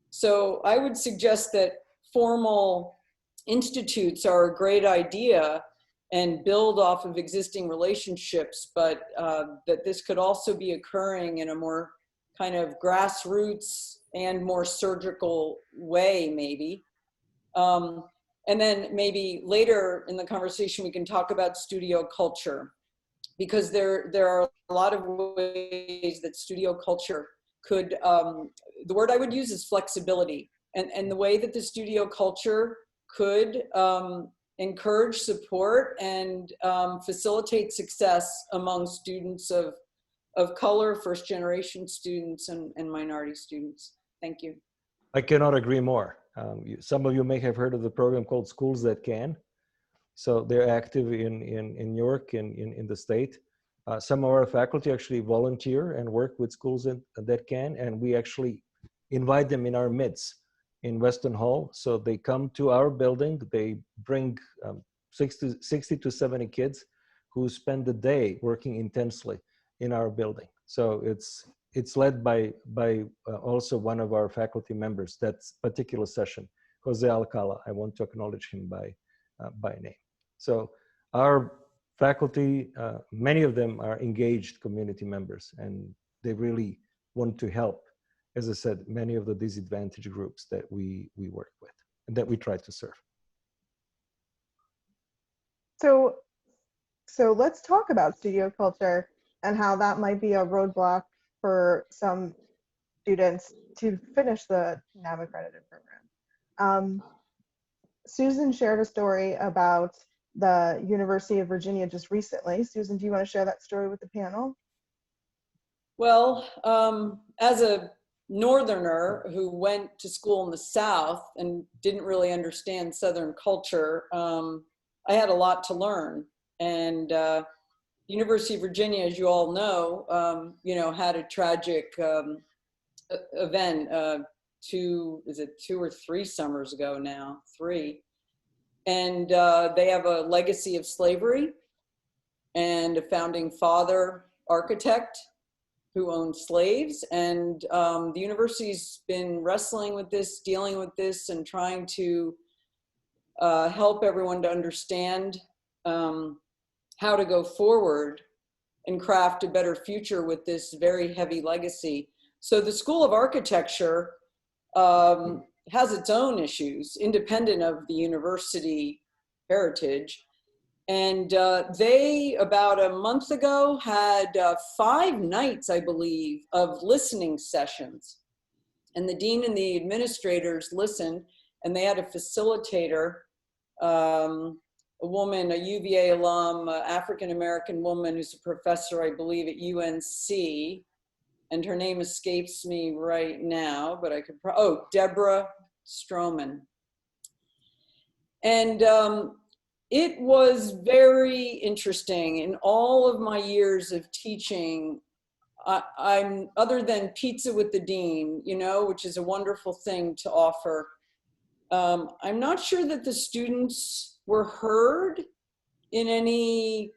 So I would suggest that formal institutes are a great idea and build off of existing relationships, but that this could also be occurring in a more kind of grassroots and more surgical way, maybe. And then maybe later in the conversation, we can talk about studio culture, because there are a lot of ways that studio culture could, the word I would use is flexibility, and the way that the studio culture could encourage support and facilitate success among students of color, first generation students, and minority students. Thank you. I cannot agree more. Some of you may have heard of the program called Schools That Can. So they're active in New York and in the state. Some of our faculty actually volunteer and work with schools that can, and we actually invite them in our midst in Weston Hall. So they come to our building, they bring 60 to 70 kids who spend the day working intensely in our building. So it's led by also one of our faculty members, that particular session, Jose Alcala. I want to acknowledge him by name. So our faculty, many of them are engaged community members, and they really want to help, as I said, many of the disadvantaged groups that we work with and that we try to serve. So let's talk about studio culture and how that might be a roadblock for some students to finish the NAB accredited program. Susan shared a story about the University of Virginia just recently. Susan, do you want to share that story with the panel? Well, as a Northerner who went to school in the South and didn't really understand Southern culture, I had a lot to learn. And University of Virginia, as you all know, had a tragic event two or three summers ago now, 3. And they have a legacy of slavery and a founding father architect who owned slaves. And the university's been wrestling with this, dealing with this, and trying to help everyone to understand how to go forward and craft a better future with this very heavy legacy. So the School of Architecture has its own issues, independent of the university heritage. And they, about a month ago, had 5 nights, I believe, of listening sessions. And the dean and the administrators listened, and they had a facilitator, a woman, a UVA alum, African-American woman who's a professor, I believe, at UNC. And her name escapes me right now, but I could, oh, Deborah Stroman. And it was very interesting. In all of my years of teaching, I'm, other than pizza with the dean, you know, which is a wonderful thing to offer, I'm not sure that the students were heard in any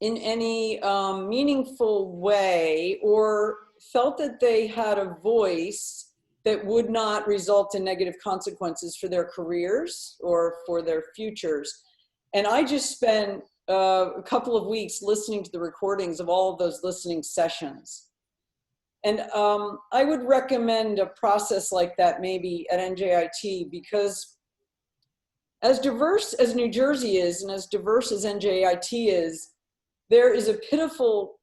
meaningful way, or felt that they had a voice that would not result in negative consequences for their careers or for their futures. And I just spent a couple of weeks listening to the recordings of all of those listening sessions. And I would recommend a process like that maybe at NJIT, because as diverse as New Jersey is and as diverse as NJIT is, there is a pitiful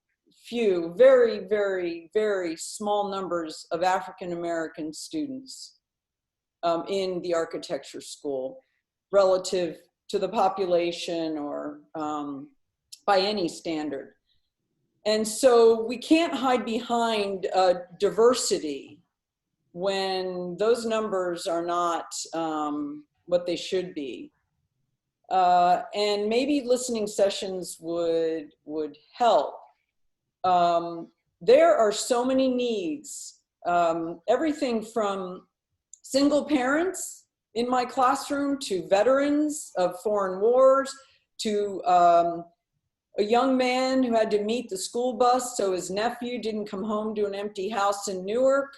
few, very, very, very small numbers of African-American students in the architecture school relative to the population or by any standard. And so we can't hide behind diversity when those numbers are not what they should be. And maybe listening sessions would help. There are so many needs, everything from single parents in my classroom to veterans of foreign wars to a young man who had to meet the school bus so his nephew didn't come home to an empty house in Newark,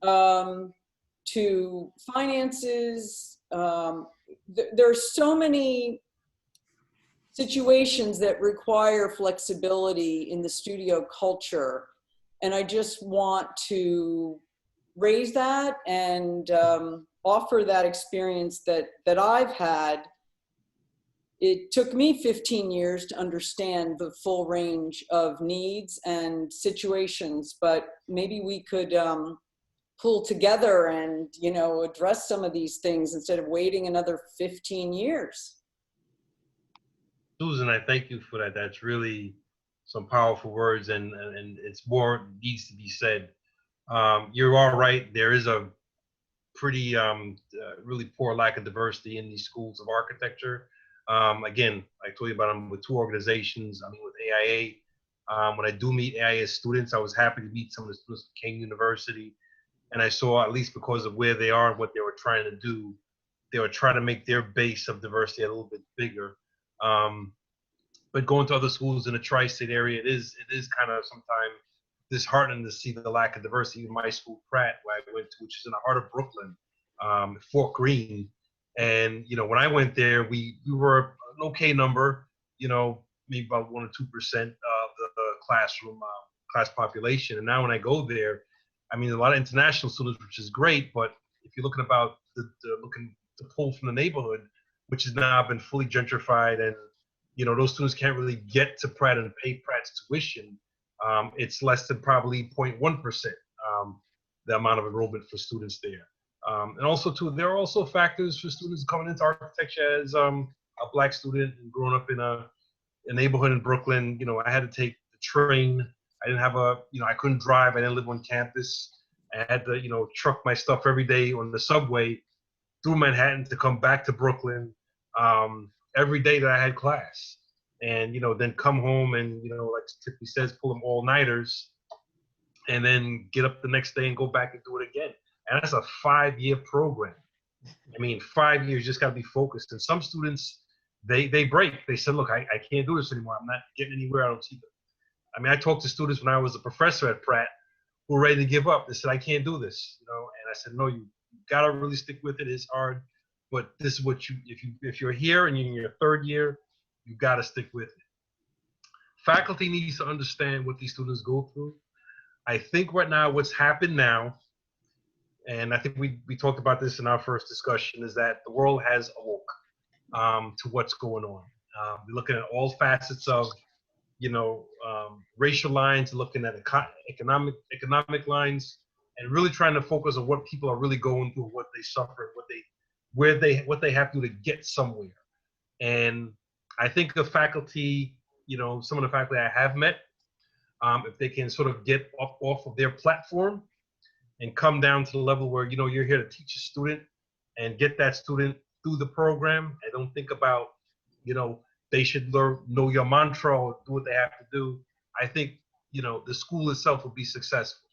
to finances. There are so many situations that require flexibility in the studio culture. And I just want to raise that and offer that experience that I've had. It took me 15 years to understand the full range of needs and situations, but maybe we could pull together and, you know, address some of these things instead of waiting another 15 years. Susan, I thank you for that. That's really some powerful words, and it's more needs to be said. You're all right. There is a pretty really poor lack of diversity in these schools of architecture. Again, I told you about them with 2 organizations. I mean, with AIA. When I do meet AIA students, I was happy to meet some of the students at King University, and I saw, at least because of where they are and what they were trying to do, they were trying to make their base of diversity a little bit bigger. But going to other schools in the tri-state area, it is kind of sometimes disheartening to see the lack of diversity in my school, Pratt, where I went to, which is in the heart of Brooklyn, Fort Greene. And, you know, when I went there, we were an okay number, you know, maybe about 1 or 2% of the classroom, class population. And now when I go there, I mean, a lot of international students, which is great, but if you're looking about looking to pull from the neighborhood, which has now been fully gentrified, and, you know, those students can't really get to Pratt and pay Pratt's tuition. It's less than probably 0.1%, the amount of enrollment for students there. And also, too, there are also factors for students coming into architecture as a Black student and growing up in a neighborhood in Brooklyn. You know, I had to take the train. I didn't have I couldn't drive. I didn't live on campus. I had to, you know, truck my stuff every day on the subway through Manhattan to come back to Brooklyn every day that I had class. And, you know, then come home and, you know, like Tiffany says, pull them all-nighters and then get up the next day and go back and do it again. And that's a 5-year program. I mean, 5 years, just got to be focused. And some students, they break. They said, look, I can't do this anymore. I'm not getting anywhere. I don't see them. I mean, I talked to students when I was a professor at Pratt who were ready to give up. They said, I can't do this, you know. And I said, no, you got to really stick with it. It's hard, but this is what if you're here and you're in your 3rd year, you got to stick with it. Faculty needs to understand what these students go through. I think right now, what's happened now, and I think we talked about this in our first discussion, is that the world has awoke. to what's going on. We're looking at all facets of, racial lines, looking at economic lines, and really trying to focus on what people are really going through, what they suffer, what they have to do to get somewhere. And I think the faculty, some of the faculty I have met, if they can sort of get off of their platform and come down to the level where, you're here to teach a student and get that student through the program, and don't think about, they should know your mantra or do what they have to do. I think, the school itself will be successful.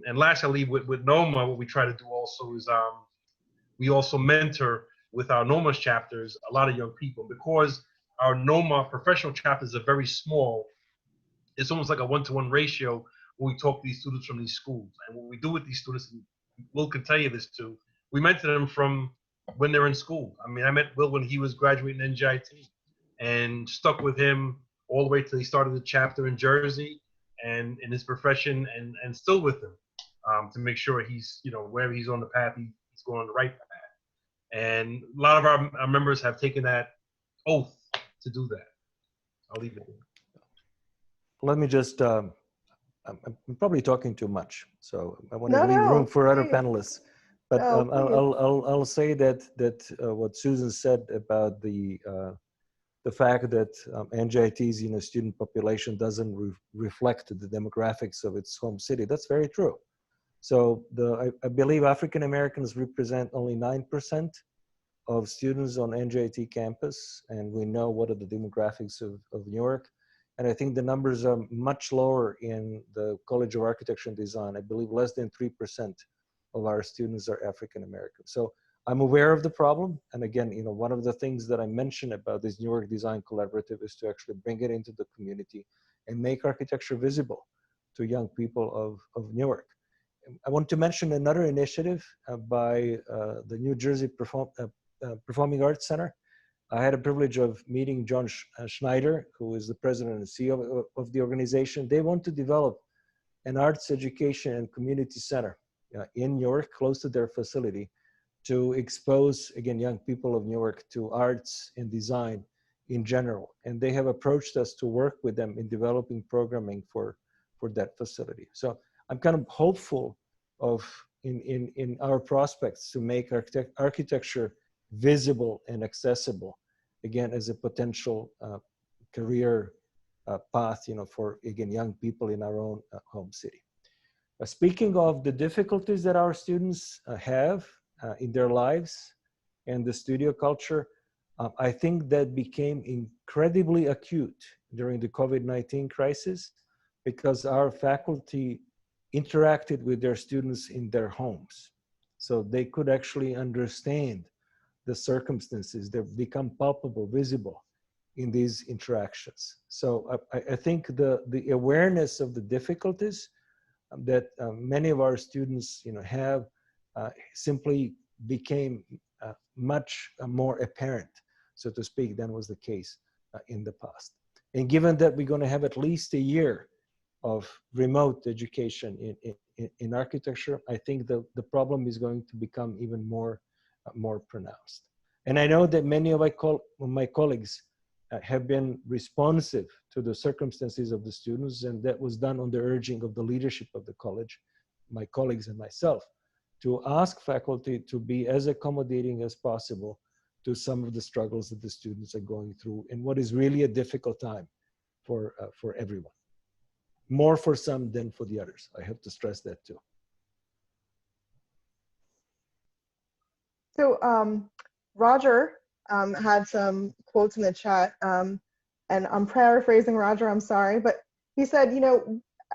And lastly, with NOMA, what we try to do also is we also mentor with our NOMA chapters a lot of young people, because our NOMA professional chapters are very small. It's almost like a one-to-one ratio when we talk to these students from these schools. And what we do with these students, and Will can tell you this too, we mentor them from when they're in school. I mean, I met Will when he was graduating NJIT and stuck with him all the way till he started the chapter in Jersey and in his profession, and still with him to make sure he's, wherever he's on the path, he's going on the right path. And a lot of our members have taken that oath to do that. I'll leave it there. Let me just, I'm probably talking too much, so I want to No, leave no, room for other please. panelists. But Oh, please. I'll say that what Susan said about the fact that NJIT's student population doesn't reflect the demographics of its home city, that's very true. So I believe African Americans represent only 9% of students on NJIT campus, and we know what are the demographics of New York. And I think the numbers are much lower in the College of Architecture and Design. I believe less than 3% of our students are African American. So I'm aware of the problem. And again, one of the things that I mentioned about this New York Design Collaborative is to actually bring it into the community and make architecture visible to young people of New York. I want to mention another initiative by the New Jersey Performing Arts Center. I had a privilege of meeting John Schneider, who is the president and CEO of the organization. They want to develop an arts education and community center in New York, close to their facility, to expose, again, young people of New York to arts and design in general. And they have approached us to work with them in developing programming for that facility. So I'm kind of hopeful in our prospects to make architecture visible and accessible, again, as a potential career path, for, again, young people in our own home city. Speaking of the difficulties that our students have in their lives and the studio culture, I think that became incredibly acute during the COVID-19 crisis, because our faculty interacted with their students in their homes. So they could actually understand the circumstances that become palpable, visible in these interactions. So I think the awareness of the difficulties that many of our students have simply became much more apparent, so to speak, than was the case in the past. And given that we're going to have at least a year of remote education in architecture, I think the problem is going to become even more pronounced. And I know that many of my colleagues have been responsive to the circumstances of the students, and that was done on the urging of the leadership of the college, my colleagues and myself, to ask faculty to be as accommodating as possible to some of the struggles that the students are going through in what is really a difficult time for everyone. More for some than for the others. I have to stress that too. So Roger had some quotes in the chat, and I'm paraphrasing Roger, I'm sorry, but he said,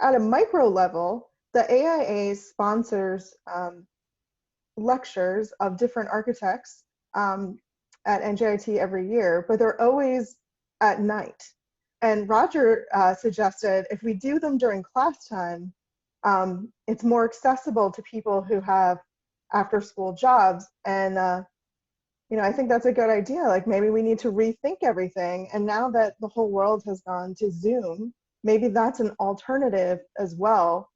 at a micro level, the AIA sponsors lectures of different architects at NJIT every year, but they're always at night. And Roger suggested if we do them during class time, it's more accessible to people who have after school jobs. And, I think that's a good idea. Like, maybe we need to rethink everything. And now that the whole world has gone to Zoom, maybe that's an alternative as well.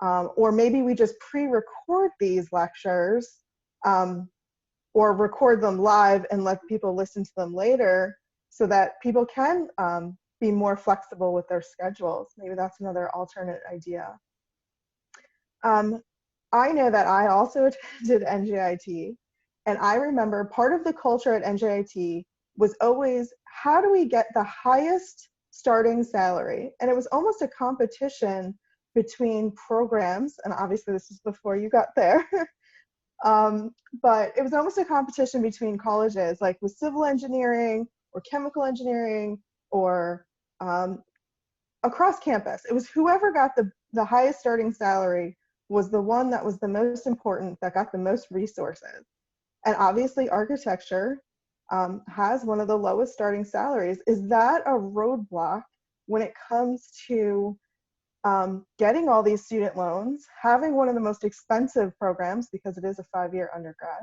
Or maybe we just pre-record these lectures or record them live and let people listen to them later so that people can be more flexible with their schedules. Maybe that's another alternate idea. I know that I also attended NJIT, and I remember part of the culture at NJIT was always, how do we get the highest starting salary? And it was almost a competition between programs, and obviously this was before you got there, but it was almost a competition between colleges, like with civil engineering or chemical engineering or across campus. It was whoever got the highest starting salary was the one that was the most important, that got the most resources. And obviously architecture has one of the lowest starting salaries. Is that a roadblock when it comes to getting all these student loans, having one of the most expensive programs because it is a 5-year undergrad,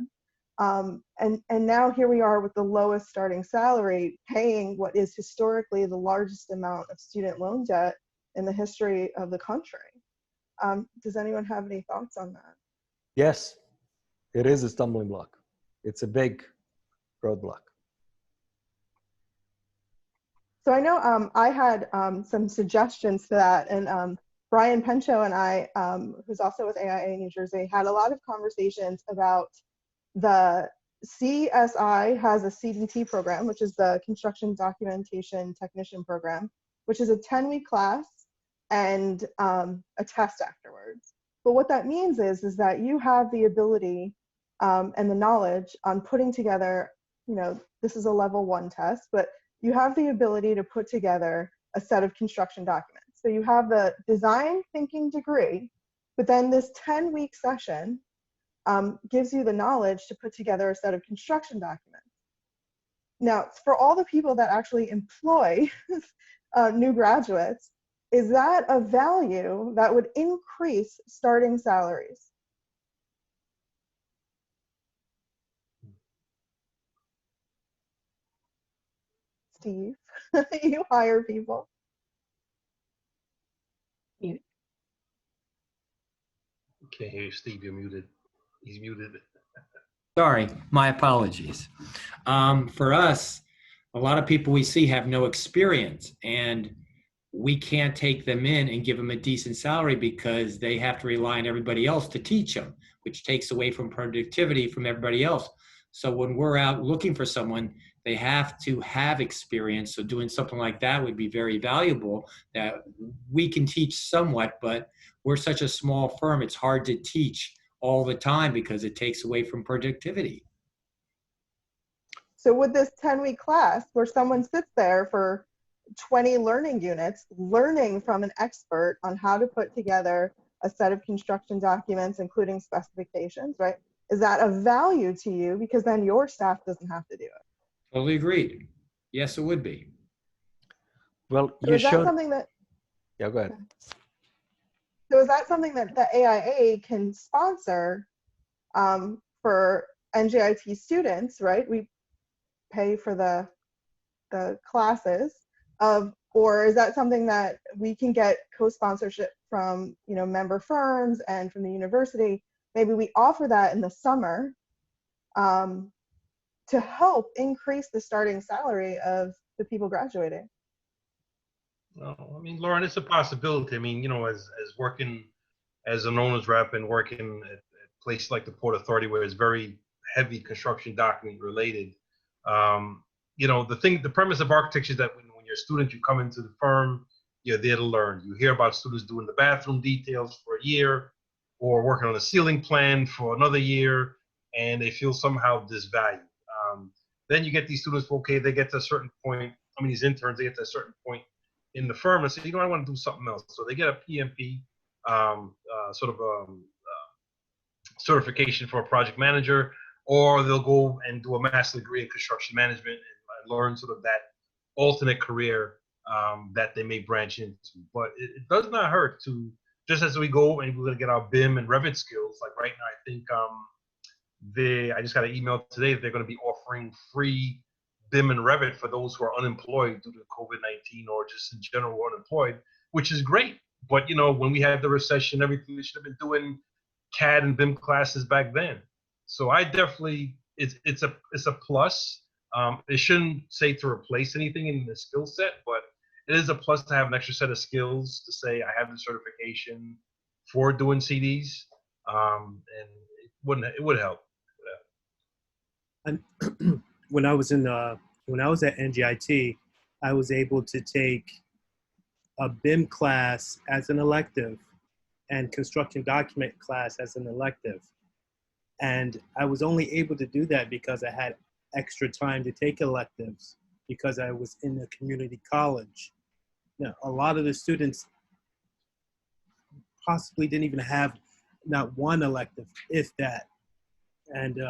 and now here we are with the lowest starting salary, paying what is historically the largest amount of student loan debt in the history of the country? Does anyone have any thoughts on that? Yes, it is a stumbling block. It's a big roadblock. So I know I had some suggestions to that, and Brian Pencho and I, who's also with AIA New Jersey, had a lot of conversations about the CSI has a CDT program, which is the Construction Documentation Technician program, which is a 10-week class and a test afterwards. But what that means is that you have the ability and the knowledge on putting together, this is a level 1 test, but you have the ability to put together a set of construction documents. So you have the design thinking degree, but then this 10-week session gives you the knowledge to put together a set of construction documents. Now, for all the people that actually employ new graduates, is that a value that would increase starting salaries? Steve, you hire people. Mute. Can't hear you, Steve. You're muted. He's muted. Sorry, my apologies. For us, a lot of people we see have no experience, and we can't take them in and give them a decent salary because they have to rely on everybody else to teach them, which takes away from productivity from everybody else. So when we're out looking for someone, they have to have experience. So doing something like that would be very valuable, that we can teach somewhat, but we're such a small firm, it's hard to teach all the time because it takes away from productivity. So with this 10-week class where someone sits there for 20 learning units, learning from an expert on how to put together a set of construction documents, including specifications, right? Is that of value to you? Because then your staff doesn't have to do it. Totally agreed. Yes, it would be. Well, So you is that showed. something that? Yeah, go ahead. So is that something that the AIA can sponsor for NJIT students, right? We pay for the classes or is that something that we can get co-sponsorship from, member firms and from the university? Maybe we offer that in the summer to help increase the starting salary of the people graduating. Well, I mean, Lauren, it's a possibility. I mean, as working as an owner's rep and working at places like the Port Authority where it's very heavy construction document related, the premise of architecture is that when you're a student, you come into the firm, you're there to learn. You hear about students doing the bathroom details for a year or working on a ceiling plan for another year, and they feel somehow disvalued. Then you get these students, okay, they get to a certain point, these interns, they get to a certain point in the firm and say, I want to do something else. So they get a PMP, certification for a project manager, or they'll go and do a master's degree in construction management and learn sort of that alternate career that they may branch into. But it does not hurt to, just as we go and we're going to get our BIM and Revit skills, like right now, I think I just got an email today that they're going to be offering free BIM and Revit for those who are unemployed due to COVID-19 or just in general unemployed, which is great. But, when we had the recession, everything, we should have been doing CAD and BIM classes back then. So I definitely it's a plus. It shouldn't say to replace anything in the skill set, but it is a plus to have an extra set of skills to say I have the certification for doing CDs, and it would help. And when I was at NJIT, I was able to take a BIM class as an elective and construction document class as an elective. And I was only able to do that because I had extra time to take electives because I was in a community college. Now, a lot of the students possibly didn't even have not one elective, if that. And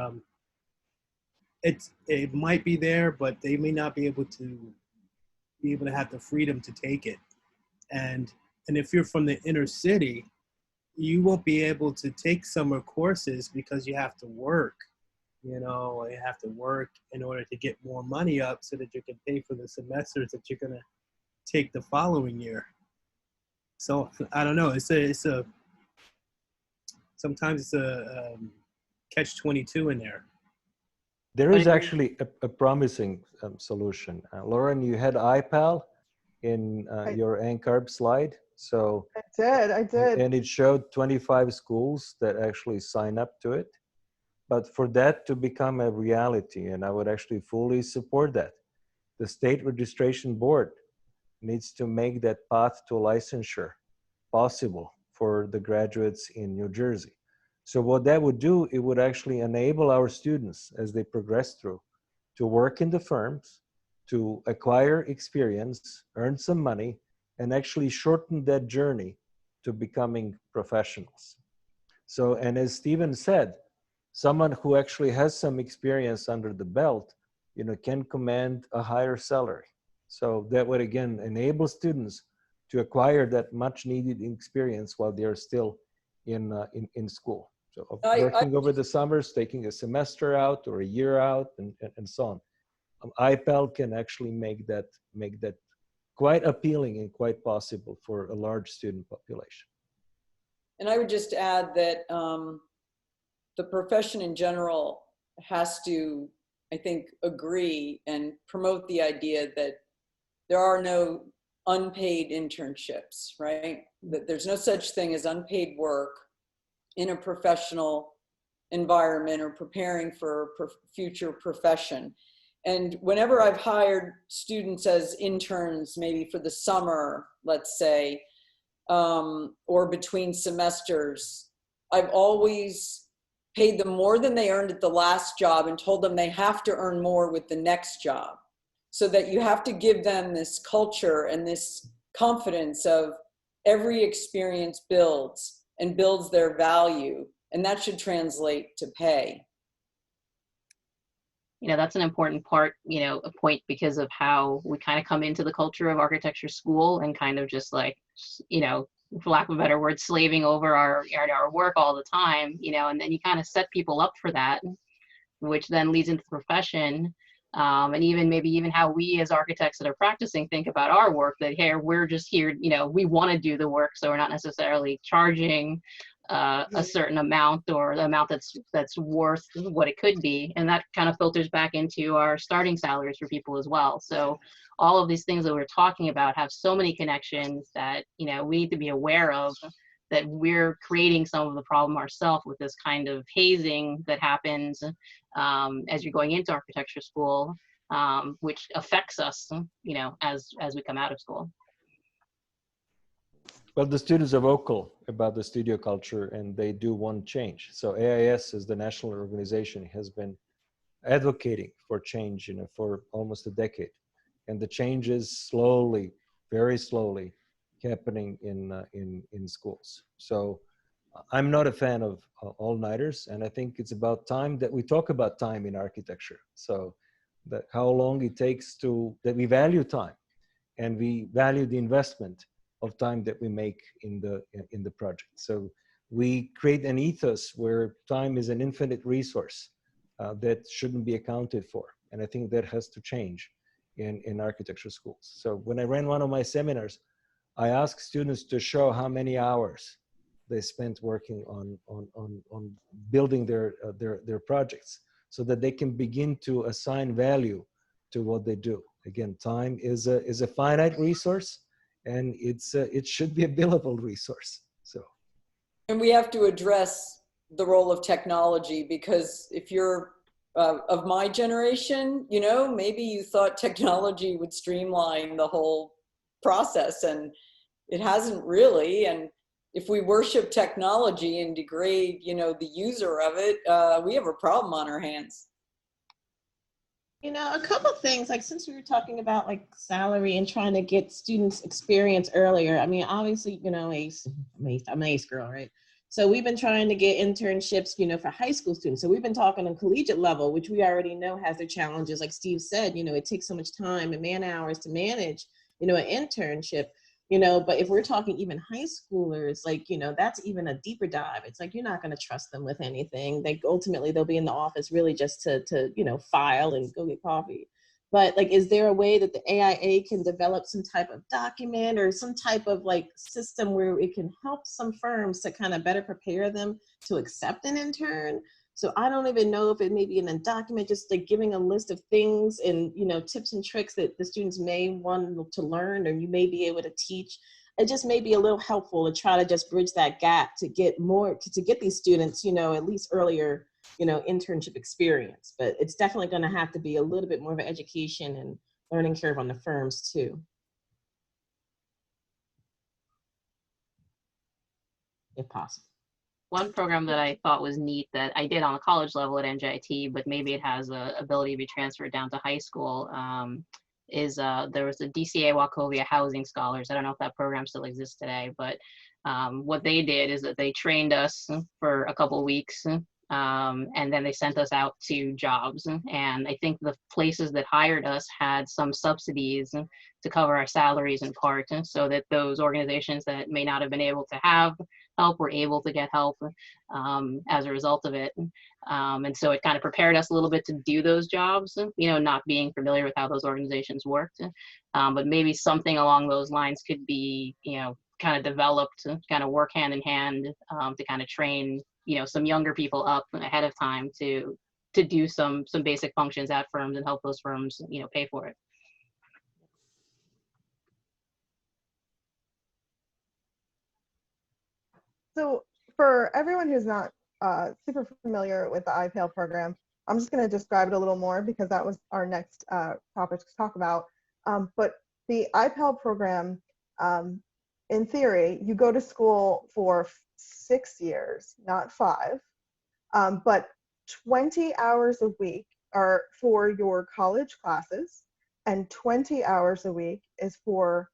it might be there, but they may not be able to have the freedom to take it. And if you're from the inner city, you won't be able to take summer courses because you have to work. You know, you have to work in order to get more money up so that you can pay for the semesters that you're gonna take the following year. So I don't know. Sometimes it's a catch-22 in there. There is actually a promising solution. Lauren, you had IPAL in your NCARB slide. So I did. And it showed 25 schools that actually sign up to it. But for that to become a reality, and I would actually fully support that, the state registration board needs to make that path to licensure possible for the graduates in New Jersey. So what that would do, it would actually enable our students as they progress through to work in the firms, to acquire experience, earn some money, and actually shorten that journey to becoming professionals. So, and as Stephen said, someone who actually has some experience under the belt, you know, can command a higher salary. So that would again enable students to acquire that much needed experience while they are still in school. So working over the summers, taking a semester out or a year out, and so on. IPAL can actually make that quite appealing and quite possible for a large student population. And I would just add that the profession in general has to, I think, agree and promote the idea that there are no unpaid internships, right? That there's no such thing as unpaid work in a professional environment or preparing for a future profession. And whenever I've hired students as interns, maybe for the summer, let's say, or between semesters, I've always paid them more than they earned at the last job and told them they have to earn more with the next job. So that you have to give them this culture and this confidence of every experience builds and builds their value, and that should translate to pay. You know, that's an important part, you know, a point because of how we kind of come into the culture of architecture school and kind of just like, you know, for lack of a better word, slaving over our work all the time, you know, and then you kind of set people up for that, which then leads into the profession. And even how we as architects that are practicing think about our work, that here, we're just here, you know, we want to do the work. So we're not necessarily charging a certain amount or the amount that's worth what it could be. And that kind of filters back into our starting salaries for people as well. So all of these things that we're talking about have so many connections that, you know, we need to be aware of, that we're creating some of the problem ourselves with this kind of hazing that happens as you're going into architecture school, which affects us, you know, as we come out of school. Well, the students are vocal about the studio culture and they do want change. So AIS, as the national organization, has been advocating for change, you know, for almost a decade. And the change is slowly, very slowly, happening in schools. So I'm not a fan of all-nighters, and I think it's about time that we talk about time in architecture. So that how long it takes that we value time, and we value the investment of time that we make in the project. So we create an ethos where time is an infinite resource that shouldn't be accounted for, and I think that has to change in architecture schools. So when I ran one of my seminars, I asked students to show how many hours they spent working on building their projects. so that they can begin to assign value to what they do. Again, time is a finite resource, and it should be a billable resource. So, and we have to address the role of technology, because if you're of my generation, you know, maybe you thought technology would streamline the whole process, and it hasn't really. And if we worship technology and degrade, you know, the user of it, we have a problem on our hands. You know, a couple of things, like since we were talking about like salary and trying to get students experience earlier, I mean, obviously, you know, I'm an ACE girl, right? So we've been trying to get internships, you know, for high school students. So we've been talking on collegiate level, which we already know has their challenges. Like Steve said, you know, it takes so much time and man hours to manage, you know, an internship. You know, but if we're talking even high schoolers, like, you know, that's even a deeper dive. It's like, you're not going to trust them with anything. They ultimately, they'll be in the office really just to, you know, file and go get coffee. But like, is there a way that the AIA can develop some type of document or some type of like system where it can help some firms to kind of better prepare them to accept an intern? So I don't even know if it may be in a document, just like giving a list of things and, you know, tips and tricks that the students may want to learn, or you may be able to teach. It just may be a little helpful to try to just bridge that gap to get more, to get these students, you know, at least earlier, you know, internship experience. But it's definitely going to have to be a little bit more of an education and learning curve on the firms too, if possible. One program that I thought was neat that I did on a college level at NJIT, but maybe it has a ability to be transferred down to high school, is there was a DCA Wachovia Housing Scholars. I don't know if that program still exists today, but what they did is that they trained us for a couple of weeks, and then they sent us out to jobs. And I think the places that hired us had some subsidies to cover our salaries in part, so that those organizations that may not have been able to have help were able to get help as a result of it. And so it kind of prepared us a little bit to do those jobs, you know, not being familiar with how those organizations worked. But maybe something along those lines could be, you know, kind of developed, kind of work hand in hand to kind of train, you know, some younger people up ahead of time to do some basic functions at firms and help those firms, you know, pay for it. So for everyone who's not super familiar with the IPL program, I'm just going to describe it a little more because that was our next topic to talk about. But the IPL program, in theory, you go to school for 6 years, not 5, but 20 hours a week are for your college classes, and 20 hours a week is for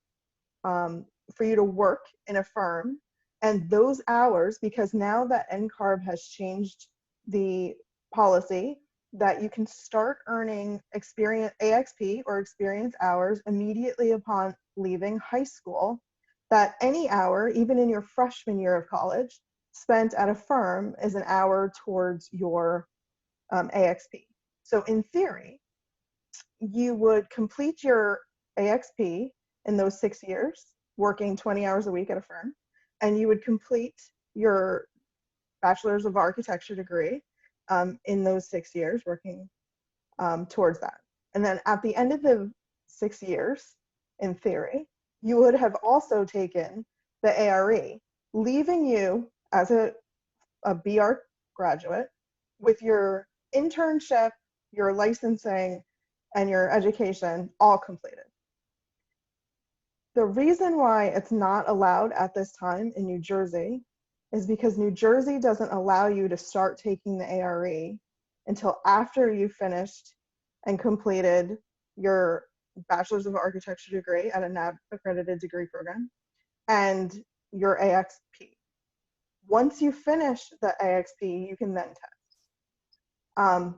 you to work in a firm. And those hours, because now that NCARB has changed the policy that you can start earning experience AXP or experience hours immediately upon leaving high school, that any hour, even in your freshman year of college, spent at a firm is an hour towards your AXP. So in theory, you would complete your AXP in those 6 years, working 20 hours a week at a firm, and you would complete your Bachelor's of Architecture degree in those 6 years, working towards that. And then at the end of the 6 years, in theory, you would have also taken the ARE, leaving you as a BR graduate with your internship, your licensing, and your education all completed. The reason why it's not allowed at this time in New Jersey is because New Jersey doesn't allow you to start taking the ARE until after you finished and completed your Bachelor's of Architecture degree at a NAB accredited degree program and your AXP. Once you finish the AXP, you can then test.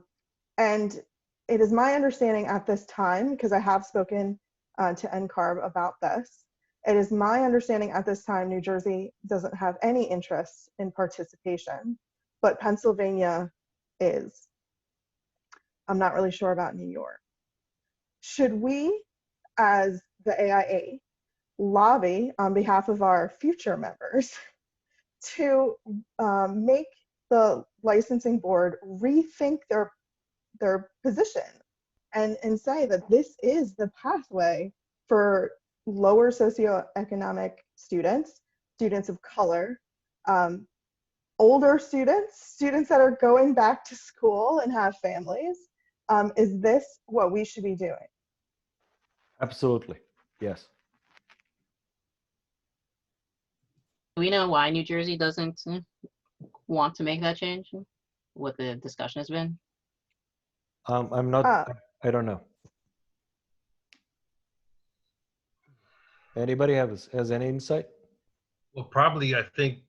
And it is my understanding at this time, because I have spoken to NCARB about this, it is my understanding at this time New Jersey doesn't have any interest in participation, but Pennsylvania is. I'm not really sure about New York. Should we, as the AIA, lobby on behalf of our future members to make the licensing board rethink their their position and say that this is the pathway for lower socioeconomic students, students of color, older students, students that are going back to school and have families. Is this what we should be doing? Absolutely, yes. Do we know why New Jersey doesn't want to make that change? What the discussion has been? I'm not, I don't know. Anybody has any insight? Well, probably I think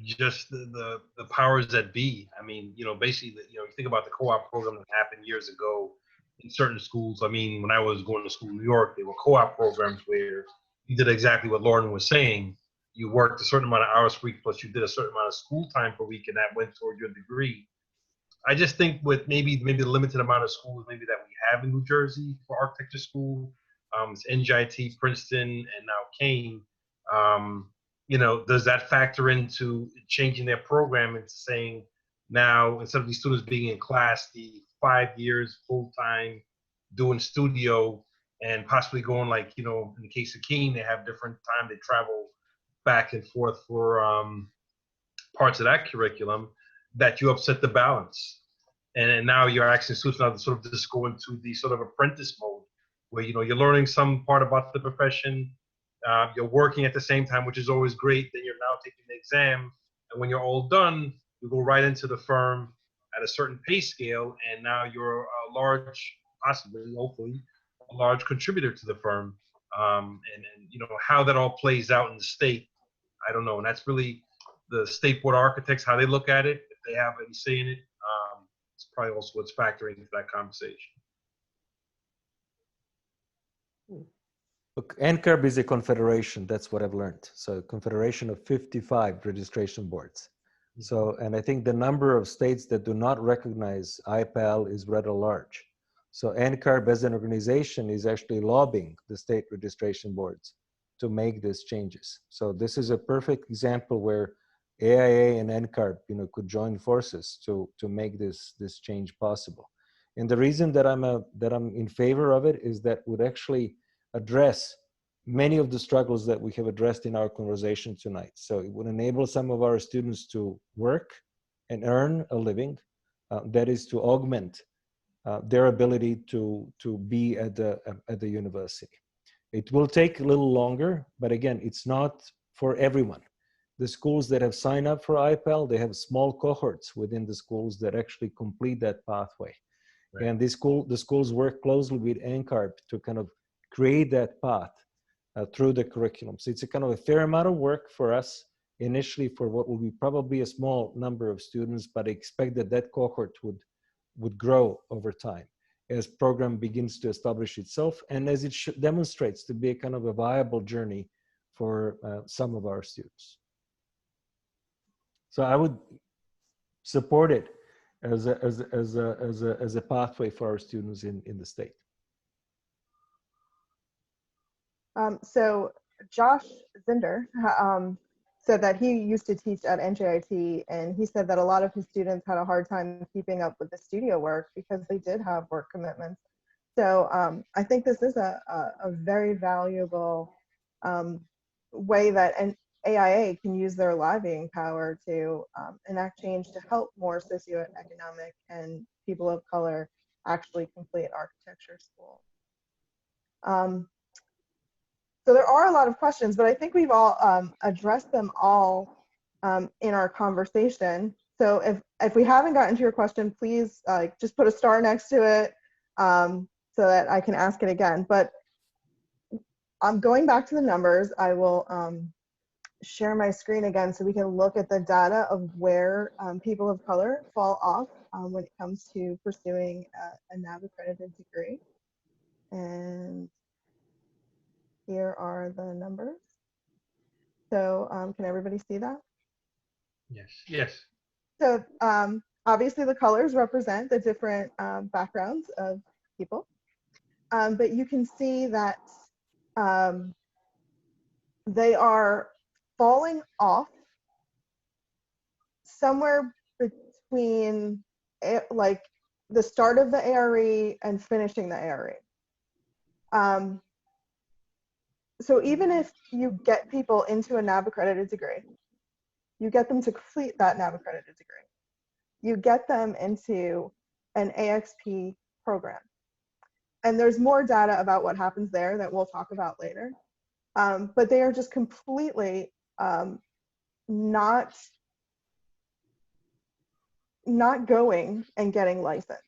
just the powers that be. I mean, you know, basically, you think about the co-op program that happened years ago in certain schools. I mean, when I was going to school in New York, there were co-op programs where you did exactly what Lauren was saying. You worked a certain amount of hours per week, plus you did a certain amount of school time per week, and that went toward your degree. I just think with maybe the limited amount of schools maybe that we have in New Jersey for architecture school, it's NJIT, Princeton, and now Kane. Does that factor into changing their program into saying now instead of these students being in class the 5 years full time doing studio and possibly going in the case of Kane, they have different time they travel back and forth for parts of that curriculum, that you upset the balance. And now you're asking students now to sort of just go into the sort of apprentice mode where, you're learning some part about the profession, you're working at the same time, which is always great. Then you're now taking the exam. And when you're all done, you go right into the firm at a certain pay scale. And now you're a large, possibly, hopefully, a large contributor to the firm. And how that all plays out in the state, I don't know. And that's really the state board architects, how they look at it, if they have any say in it. It's probably also what's factoring into that conversation. Look, NCARB is a confederation. That's what I've learned. So a confederation of 55 registration boards. So, and I think the number of states that do not recognize IPAL is rather large. So NCARB as an organization is actually lobbying the state registration boards to make these changes. So this is a perfect example where AIA and NCARB, could join forces to make this change possible. And the reason that I'm in favor of it is that would actually address many of the struggles that we have addressed in our conversation tonight. So it would enable some of our students to work and earn a living, that is to augment their ability to be at the university. It will take a little longer, but again, it's not for everyone. The schools that have signed up for IPAL, they have small cohorts within the schools that actually complete that pathway. Right. And the schools work closely with NCARB to kind of create that path through the curriculum. So it's a kind of a fair amount of work for us initially for what will be probably a small number of students, but I expect that cohort would grow over time as program begins to establish itself and as it demonstrates to be a kind of a viable journey for some of our students. So I would support it as a pathway for our students in the state. So Josh Zinder said that he used to teach at NJIT, and he said that a lot of his students had a hard time keeping up with the studio work because they did have work commitments. So I think this is a very valuable way that an AIA can use their lobbying power to enact change to help more socioeconomic and people of color actually complete architecture school. So there are a lot of questions, but I think we've all addressed them all in our conversation. So if we haven't gotten to your question, please just put a star next to it so that I can ask it again. But I'm going back to the numbers. I will share my screen again so we can look at the data of where people of color fall off when it comes to pursuing a NAB accredited degree. And here are the numbers. So can everybody see that? Yes. Yes. So obviously the colors represent the different backgrounds of people. But you can see that they are falling off somewhere between like the start of the ARE and finishing the ARE. So even if you get people into a NAB accredited degree, you get them to complete that NAB accredited degree, you get them into an AXP program. And there's more data about what happens there that we'll talk about later. But they are just completely not going and getting licensed.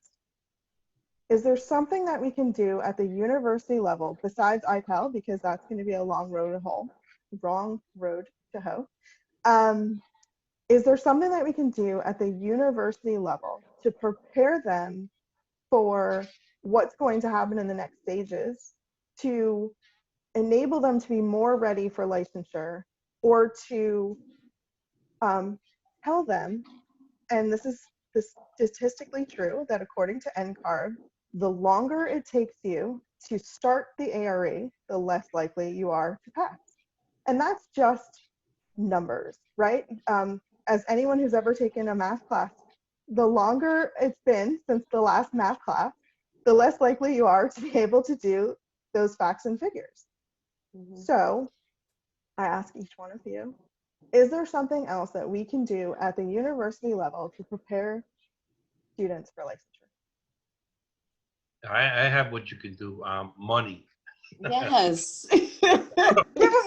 Is there something that we can do at the university level besides IPEL, because that's going to be a long road to hoe? Is there something that we can do at the university level to prepare them for what's going to happen in the next stages, to enable them to be more ready for licensure, or to tell them, and this is statistically true, that according to NCARB, the longer it takes you to start the ARE, the less likely you are to pass. And that's just numbers, right? As anyone who's ever taken a math class, the longer it's been since the last math class, the less likely you are to be able to do those facts and figures. Mm-hmm. So I ask each one of you, is there something else that we can do at the university level to prepare students for licensure? I have what you can do. Money. Yes. Give them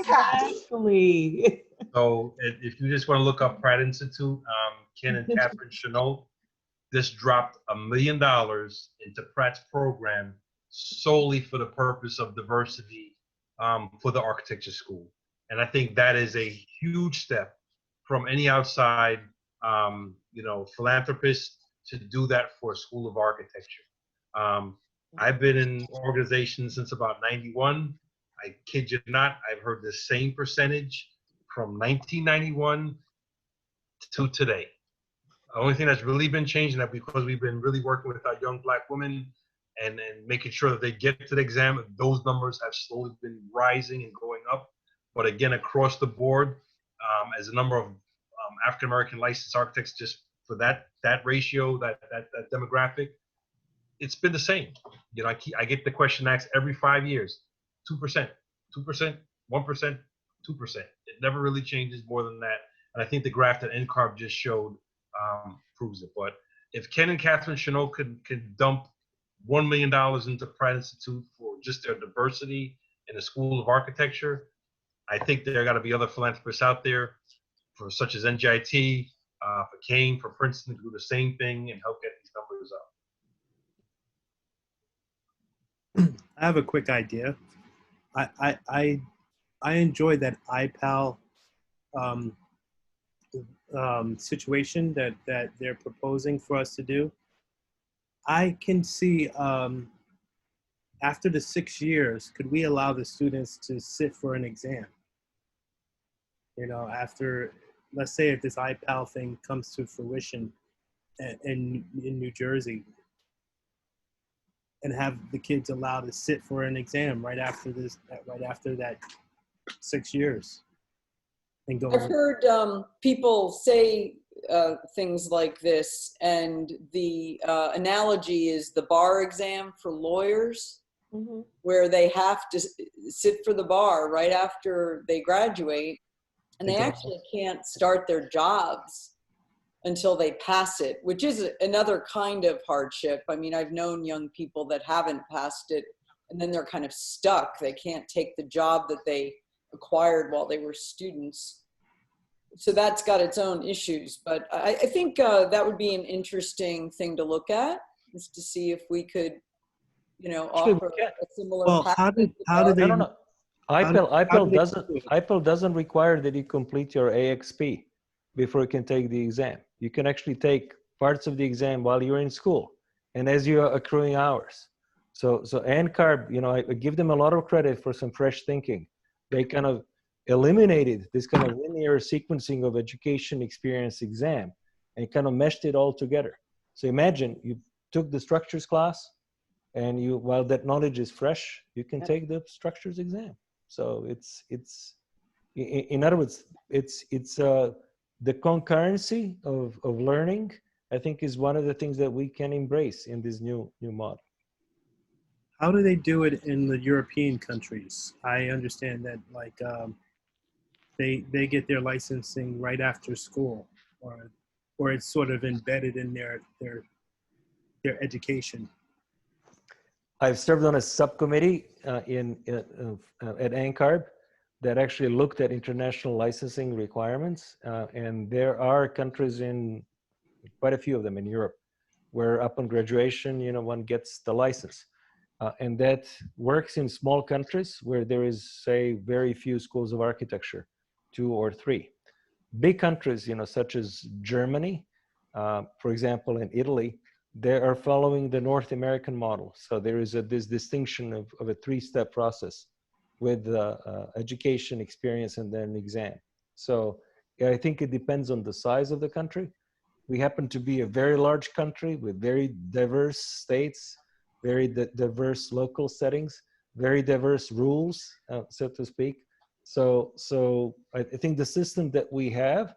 cash. Exactly. So if you just want to look up Pratt Institute, Ken and Catherine Chenault just dropped $1 million into Pratt's program solely for the purpose of diversity for the architecture school. And I think that is a huge step from any outside, philanthropist to do that for a school of architecture. I've been in organizations since about 91. I kid you not, I've heard the same percentage from 1991 to today. The only thing that's really been changing that because we've been really working with our young Black women and making sure that they get to the exam, those numbers have slowly been rising and going up. But again, across the board, as a number of African-American licensed architects, just for that ratio, that demographic, it's been the same. I get the question asked every 5 years, 2%, 2%, 1%, 2%. It never really changes more than that. And I think the graph that NCARB just showed proves it. But if Ken and Catherine Chenault could dump $1 million into Pratt Institute for just their diversity in the School of Architecture, I think there got to be other philanthropists out there, for such as NJIT, for Kane, for Princeton, to do the same thing and help get these numbers up. I have a quick idea. I enjoy that IPAL situation that they're proposing for us to do. I can see after the 6 years, could we allow the students to sit for an exam? After, let's say if this IPAL thing comes to fruition in New Jersey, and have the kids allowed to sit for an exam right after that 6 years. And go. I've heard people say things like this, and the analogy is the bar exam for lawyers, mm-hmm. where they have to sit for the bar right after they graduate, and they actually can't start their jobs until they pass it, which is another kind of hardship. I mean, I've known young people that haven't passed it, and then they're kind of stuck. They can't take the job that they acquired while they were students. So that's got its own issues. But I think that would be an interesting thing to look at, is to see if we could, offer a similar. Well, how do they? No. IPEL doesn't require that you complete your AXP before you can take the exam. You can actually take parts of the exam while you're in school and as you're accruing hours. So NCARB, I give them a lot of credit for some fresh thinking. They kind of eliminated this kind of linear sequencing of education experience exam and kind of meshed it all together. So imagine you took the structures class, and while that knowledge is fresh, you can take the structures exam. So it's in other words, it's the concurrency of learning I think is one of the things that we can embrace in this new model. How do they do it in the European countries? I understand that like they get their licensing right after school, or it's sort of embedded in their education. I've served on a subcommittee at NCARB that actually looked at international licensing requirements, and there are countries in quite a few of them in Europe where upon graduation, one gets the license. And that works in small countries where there is, say, very few schools of architecture, 2 or 3. Big countries, such as Germany, for example, in Italy, they are following the North American model. So there is this distinction of a 3-step process with education, experience, and then exam. So yeah, I think it depends on the size of the country. We happen to be a very large country with very diverse states, very diverse local settings, very diverse rules, so to speak. So I think the system that we have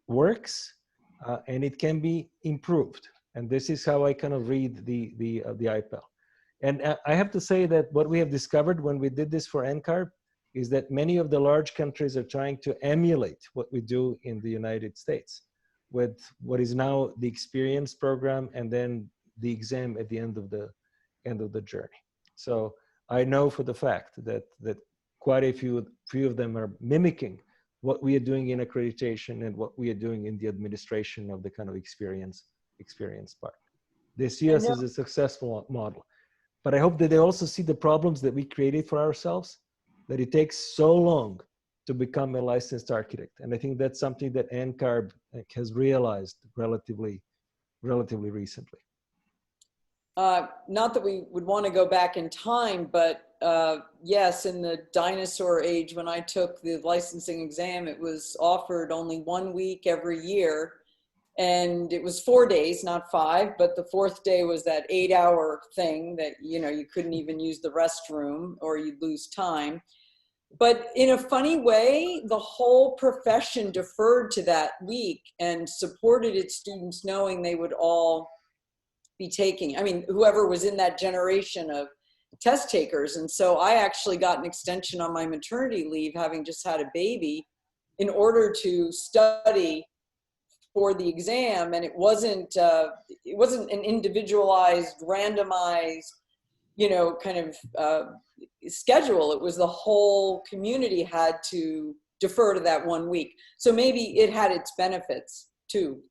works, and it can be improved. And this is how I kind of read the IPEL. And I have to say that what we have discovered when we did this for NCARB is that many of the large countries are trying to emulate what we do in the United States with what is now the experience program and then the exam at the end of the journey. So I know for the fact that quite a few of them are mimicking what we are doing in accreditation and what we are doing in the administration of the kind of experience part. They see us as a successful model. But I hope that they also see the problems that we created for ourselves, that it takes so long to become a licensed architect. And I think that's something that NCARB has realized relatively recently. Not that we would want to go back in time, but yes, in the dinosaur age, when I took the licensing exam, it was offered only 1 week every year. And it was 4 days, not 5, but the 4th day was that 8-hour thing that, you couldn't even use the restroom or you'd lose time. But in a funny way, the whole profession deferred to that week and supported its students knowing they would all be taking, whoever was in that generation of test takers. And so I actually got an extension on my maternity leave, having just had a baby, in order to study for the exam. And it wasn't an individualized, randomized, schedule. It was the whole community had to defer to that 1 week. So maybe it had its benefits too.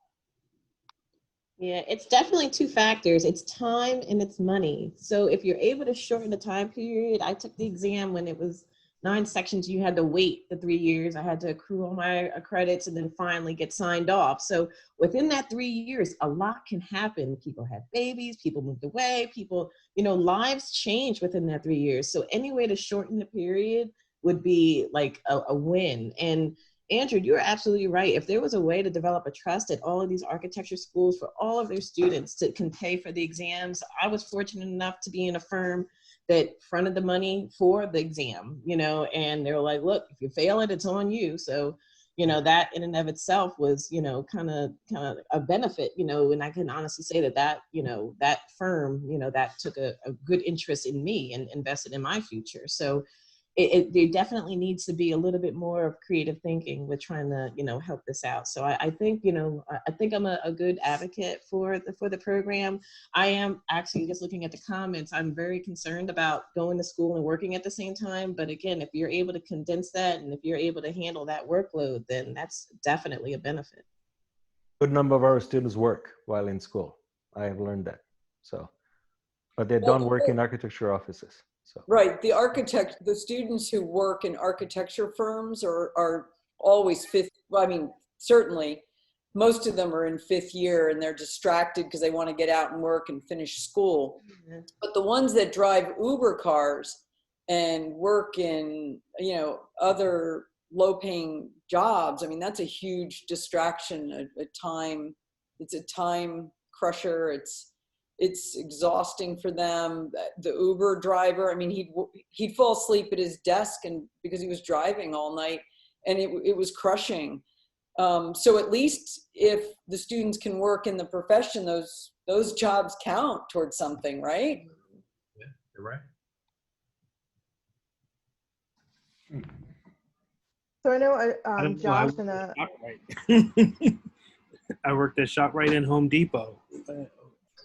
Yeah, it's definitely 2 factors. It's time and it's money. So if you're able to shorten the time period, I took the exam when it was 9 sections. You had to wait the 3 years. I had to accrue all my credits and then finally get signed off. So within that 3 years, a lot can happen. People had babies, people moved away, people, lives changed within that 3 years. So any way to shorten the period would be like a win. And Andrew, you're absolutely right. If there was a way to develop a trust at all of these architecture schools for all of their students to can pay for the exams. I was fortunate enough to be in a firm that fronted the money for the exam, and they were like, look, if you fail it, it's on you. So, that in and of itself was, kind of a benefit, and I can honestly say that, that firm, that took a good interest in me and invested in my future. So there definitely needs to be a little bit more of creative thinking with trying to, help this out. So I think, I think I'm a good advocate for the program. I am actually just looking at the comments. I'm very concerned about going to school and working at the same time. But again, if you're able to condense that and if you're able to handle that workload, then that's definitely a benefit. Good number of our students work while in school. I have learned that. So, but they don't work in architecture offices. So. Right. The students who work in architecture firms are always certainly most of them are in 5th year and they're distracted because they want to get out and work and finish school. Mm-hmm. But the ones that drive Uber cars and work in, other low-paying jobs, that's a huge distraction, it's a time crusher. It's exhausting for them. The Uber driver, he'd fall asleep at his desk and because he was driving all night, and it was crushing. So at least if the students can work in the profession, those jobs count towards something, right? Yeah, you're right. So I know I don't know, Josh and a ShopRite. I worked at ShopRite and Home Depot. I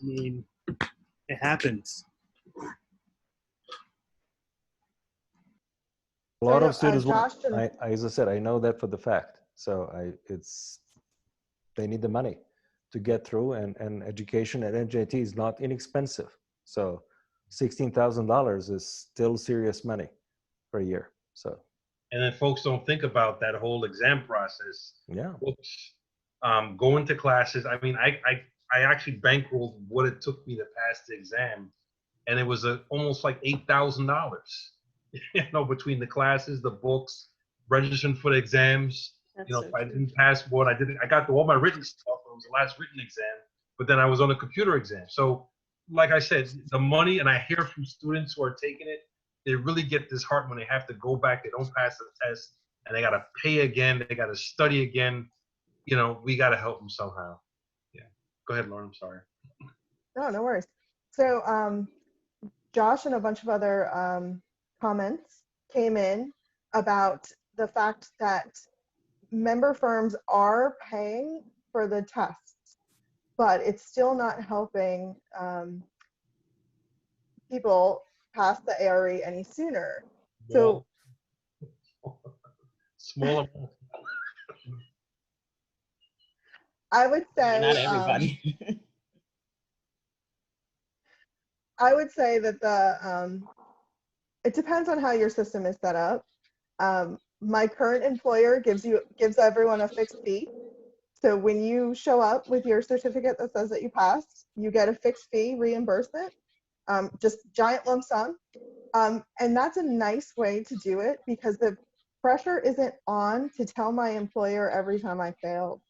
mean, it happens. A lot So, of students want, Josh and as I said, I know that for the fact. So they need the money to get through, and education at NJIT is not inexpensive. So $16,000 is still serious money per year. So And then folks don't think about that whole exam process. yeah, Books, going to classes. I mean, I actually bankrolled what it took me to pass the exam, and it was almost like $8,000. You know, between the classes, the books, registering for the exams. That's You know, so if I true. didn't pass what I did, I got all my written stuff. It was the last written exam, but then I was on a computer exam. So, like I said, the money, and I hear from students who are taking it, they really get disheartened when they have to go back, they don't pass the test, and they got to pay again, they got to study again. You know, we got to help them somehow. Yeah. Go ahead, Lauren. I'm sorry. no worries. So Josh and a bunch of other comments came in about the fact that member firms are paying for the tests, but it's still not helping people pass the ARE any sooner. So Small amount. I would say Not everybody. I would say that it depends on how your system is set up. My current employer gives everyone a fixed fee. So when you show up with your certificate that says that you passed, you get a fixed fee reimbursement, just giant lump sum. And that's a nice way to do it because the pressure isn't on to tell my employer every time I failed.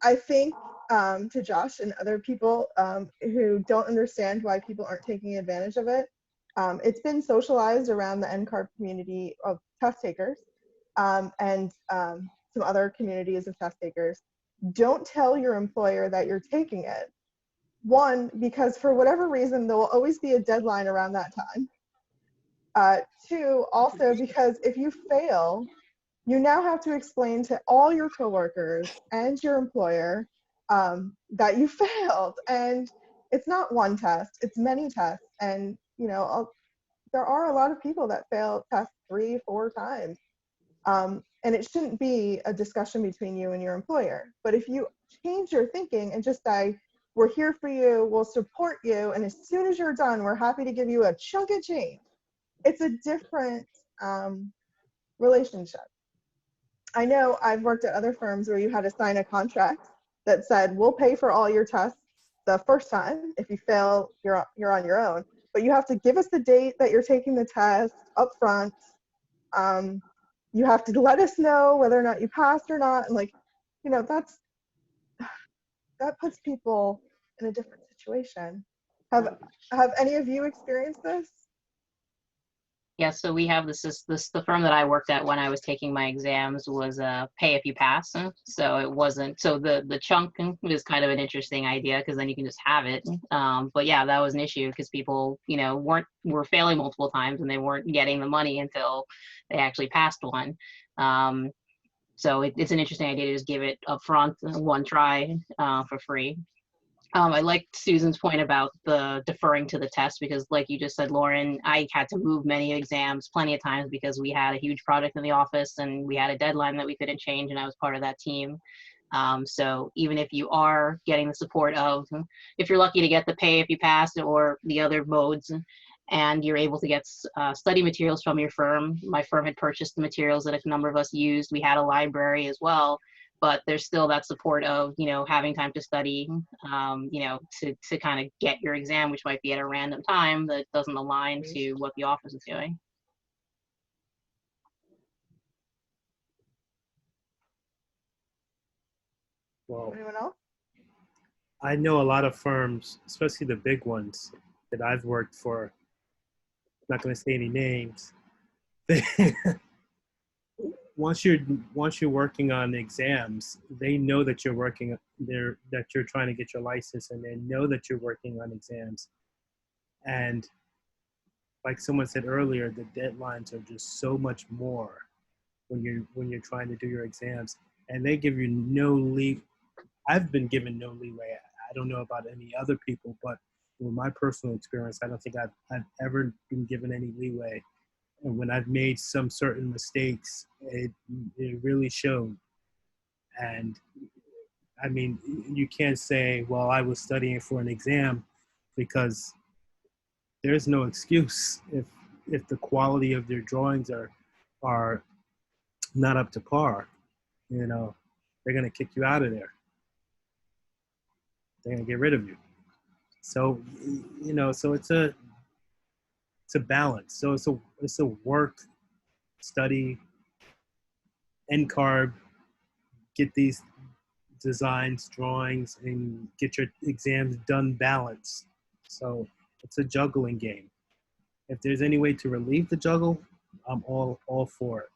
I think to Josh and other people who don't understand why people aren't taking advantage of it, it's been socialized around the NCARB community of test takers and some other communities of test takers. Don't tell your employer that you're taking it. One, because for whatever reason, there will always be a deadline around that time. Two, also because if you fail, you now have to explain to all your coworkers and your employer that you failed. And it's not one test, it's many tests. And, you know, there are a lot of people that fail tests 3-4 times. And it shouldn't be a discussion between you and your employer. But if you change your thinking and just say, we're here for you, we'll support you, and as soon as you're done, we're happy to give you a chunk of change. It's a different relationship. I know I've worked at other firms where you had to sign a contract that said, we'll pay for all your tests the first time. If you fail, you're on your own. But you have to give us the date that you're taking the test up front. You have to let us know whether or not you passed or not. And like, you know, that puts people in a different situation. Have any of you experienced this? Yeah, so we have the firm that I worked at when I was taking my exams was pay if you pass. So it wasn't, so the chunk was kind of an interesting idea because then you can just have it. But yeah, that was an issue because people, you know, were failing multiple times and they weren't getting the money until they actually passed one. So it's an interesting idea to just give it up front, one try for free. I liked Susan's point about the deferring to the test because like you just said, Lauren, I had to move many exams plenty of times because we had a huge project in the office and we had a deadline that we couldn't change and I was part of that team. So even if you are getting the support of, if you're lucky to get the pay if you pass or the other modes and you're able to get study materials from your firm, my firm had purchased the materials that a number of us used. We had a library as well. But there's still that support of, you know, having time to study, you know, to kind of get your exam, which might be at a random time that doesn't align to what the office is doing. Well, Anyone else? I know a lot of firms, especially the big ones that I've worked for, not going to say any names, once you're working on exams, they know that you're working there, that you're trying to get your license, and they know that you're working on exams. And like someone said earlier, the deadlines are just so much more when you're trying to do your exams, and they give you no leave. I've been given no leeway. I don't know about any other people, but with my personal experience, I don't think I've ever been given any leeway. And when I've made some certain mistakes, it really showed. And I mean, you can't say, well, I was studying for an exam, because there's no excuse if the quality of their drawings are not up to par. You know, they're gonna kick you out of there. They're gonna get rid of you. So, you know, so it's a balance. So it's a work, study, NCARB, get these designs, drawings, and get your exams done balance. So it's a juggling game. If there's any way to relieve the juggle, I'm all for it.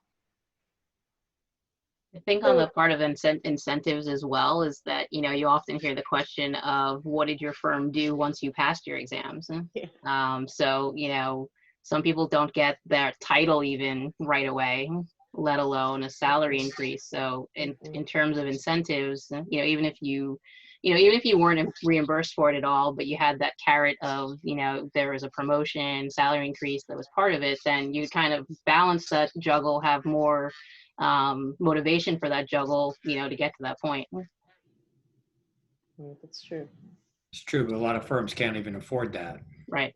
I think on the part of incentives as well is that, you know, you often hear the question of what did your firm do once you passed your exams? Yeah. So, you know, some people don't get their title even right away, let alone a salary increase. So in terms of incentives, you know, even if you weren't reimbursed for it at all, but you had that carrot of, you know, there was a promotion, salary increase that was part of it, then you kind of balance that juggle, have more motivation for that juggle, you know, to get to that point. Yeah, that's true. It's true, but a lot of firms can't even afford that. Right.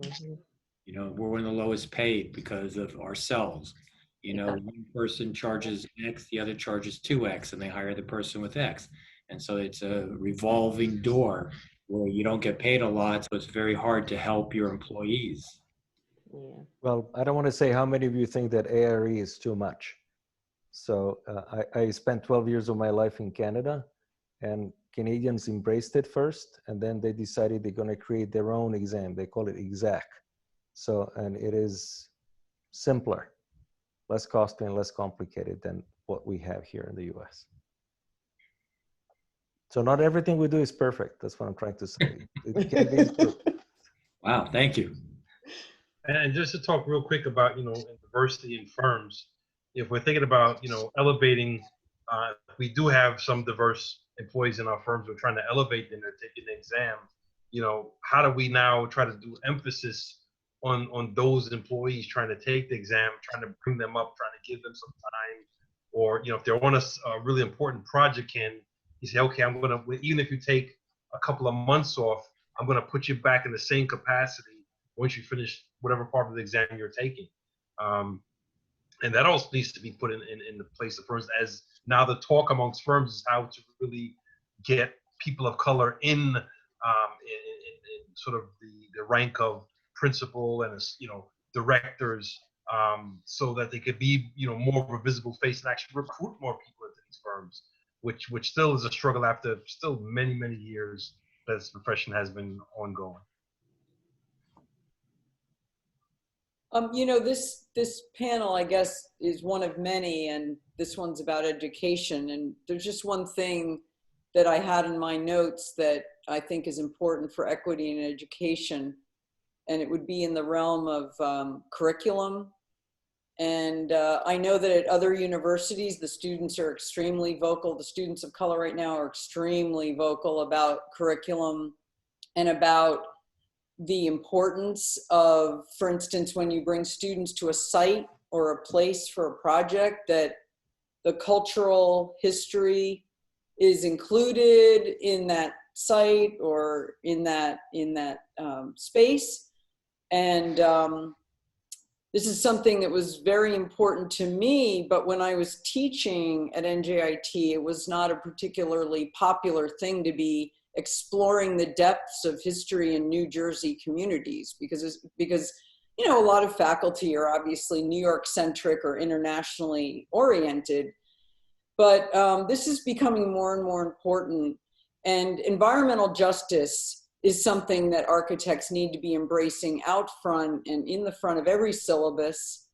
You know, we're one of the lowest paid because of ourselves. You know, one person charges X, the other charges 2X, and they hire the person with X. And so it's a revolving door where you don't get paid a lot, so it's very hard to help your employees. Yeah. Well, I don't want to say how many of you think that ARE is too much. So I spent 12 years of my life in Canada, and Canadians embraced it first, and then they decided they're going to create their own exam. They call it EXAC. So, and it is simpler, less costly and less complicated than what we have here in the US. So not everything we do is perfect. That's what I'm trying to say. It can be improved. Wow, thank you. And just to talk real quick about, you know, diversity in firms, if we're thinking about, you know, elevating, we do have some diverse employees in our firms. We're trying to elevate them. They're taking the exam. You know, how do we now try to do emphasis on those employees trying to take the exam, trying to bring them up, trying to give them some time, or, you know, if they're on a really important project, you say, okay, I'm going to, even if you take a couple of months off, I'm going to put you back in the same capacity once you finish whatever part of the exam you're taking. And that also needs to be put in the place of firms, as now the talk amongst firms is how to really get people of color in sort of the rank of principal and, you know, directors, so that they could be, you know, more of a visible face and actually recruit more people into these firms, which still is a struggle after still many, many years that this profession has been ongoing. You know, this panel, I guess, is one of many, and this one's about education. And there's just one thing that I had in my notes that I think is important for equity in education, and it would be in the realm of curriculum. And I know that at other universities, the students are extremely vocal. The students of color right now are extremely vocal about curriculum and about the importance of, for instance, when you bring students to a site or a place for a project, that the cultural history is included in that site or in that space. And this is something that was very important to me, but when I was teaching at NJIT, it was not a particularly popular thing to be exploring the depths of history in New Jersey communities, because you know, a lot of faculty are obviously New York centric or internationally oriented, but this is becoming more and more important. And environmental justice is something that architects need to be embracing out front and in the front of every syllabus.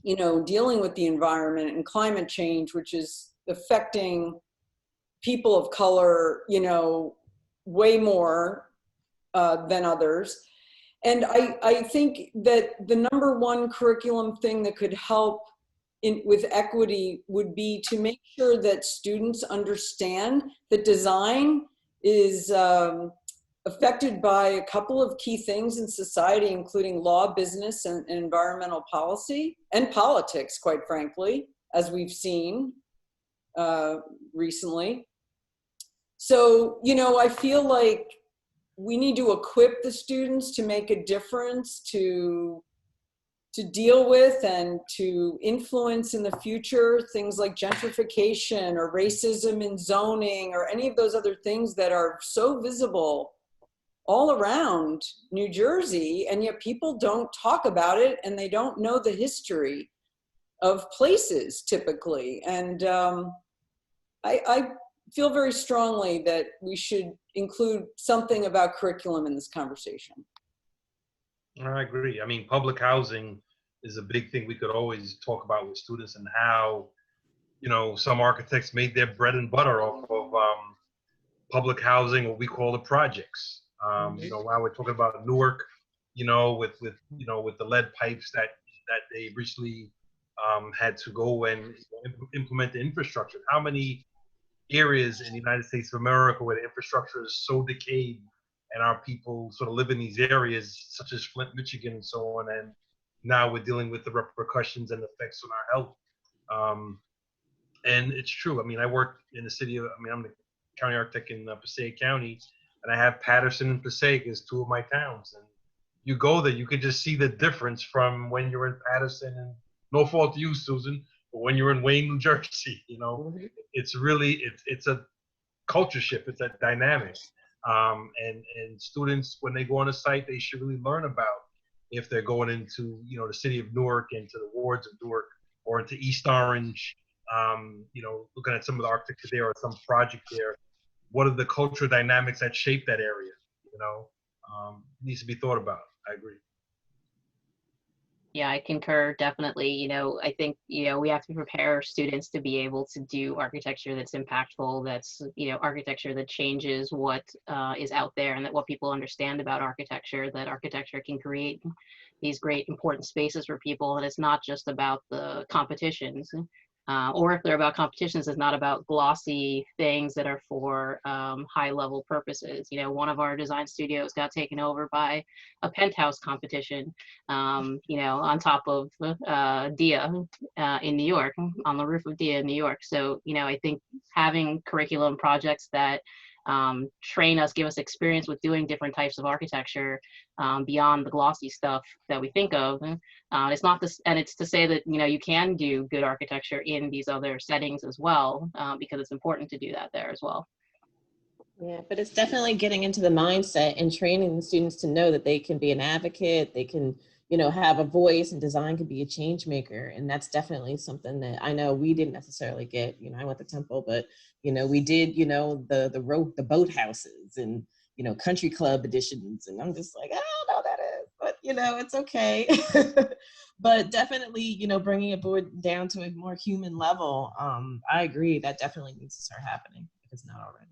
you know, dealing with the environment and climate change, which is affecting people of color, you know, way more than others. And I think that the number one curriculum thing that could help with equity would be to make sure that students understand that design is affected by a couple of key things in society, including law, business, and environmental policy, and politics, quite frankly, as we've seen recently. So, you know, I feel like we need to equip the students to make a difference, to deal with and to influence in the future things like gentrification or racism in zoning or any of those other things that are so visible all around New Jersey, and yet people don't talk about it and they don't know the history of places typically. And I feel very strongly that we should include something about curriculum in this conversation. I agree. I mean, public housing is a big thing we could always talk about with students, and how, you know, some architects made their bread and butter off of public housing, what we call the projects. You know, while we're talking about Newark, you know, with you know, with the lead pipes that they recently had to go and implement the infrastructure. How many areas in the United States of America where the infrastructure is so decayed, and our people sort of live in these areas, such as Flint, Michigan, and so on, and now we're dealing with the repercussions and effects on our health. And it's true. I mean, I work in the city of, I mean, I'm the county architect in Passaic County, and I have Patterson and Passaic as two of my towns. And you go there, you can just see the difference from when you're in Patterson, and no fault to you, Susan, but when you're in Wayne, New Jersey, you know, it's really, it's a culture shift, it's a dynamic. And students, when they go on a site, they should really learn about, if they're going into, you know, the city of Newark, into the wards of Newark, or into East Orange, you know, looking at some of the architecture there or some project there, what are the cultural dynamics that shape that area, you know? Needs to be thought about. I agree. Yeah, I concur, definitely. You know, I think, you know, we have to prepare students to be able to do architecture that's impactful, that's, you know, architecture that changes what is out there, and that what people understand about architecture, that architecture can create these great important spaces for people. And it's not just about the competitions, or if they're about competitions, it's not about glossy things that are for high level purposes. You know, one of our design studios got taken over by a penthouse competition, you know, on top of DIA in New York, on the roof of DIA in New York. So, you know, I think having curriculum projects that train us, give us experience with doing different types of architecture beyond the glossy stuff that we think of. It's not this, and it's to say that, you know, you can do good architecture in these other settings as well, because it's important to do that there as well. Yeah, but it's definitely getting into the mindset and training the students to know that they can be an advocate, they can, you know, have a voice, and design can be a change maker. And that's definitely something that I know we didn't necessarily get. You know, I went to Temple, but, you know, we did, you know, the boathouses and, you know, country club editions. And I'm just like, I don't know what that is, but, you know, it's okay. But definitely, you know, bringing it down to a more human level. I agree, that definitely needs to start happening if it's not already.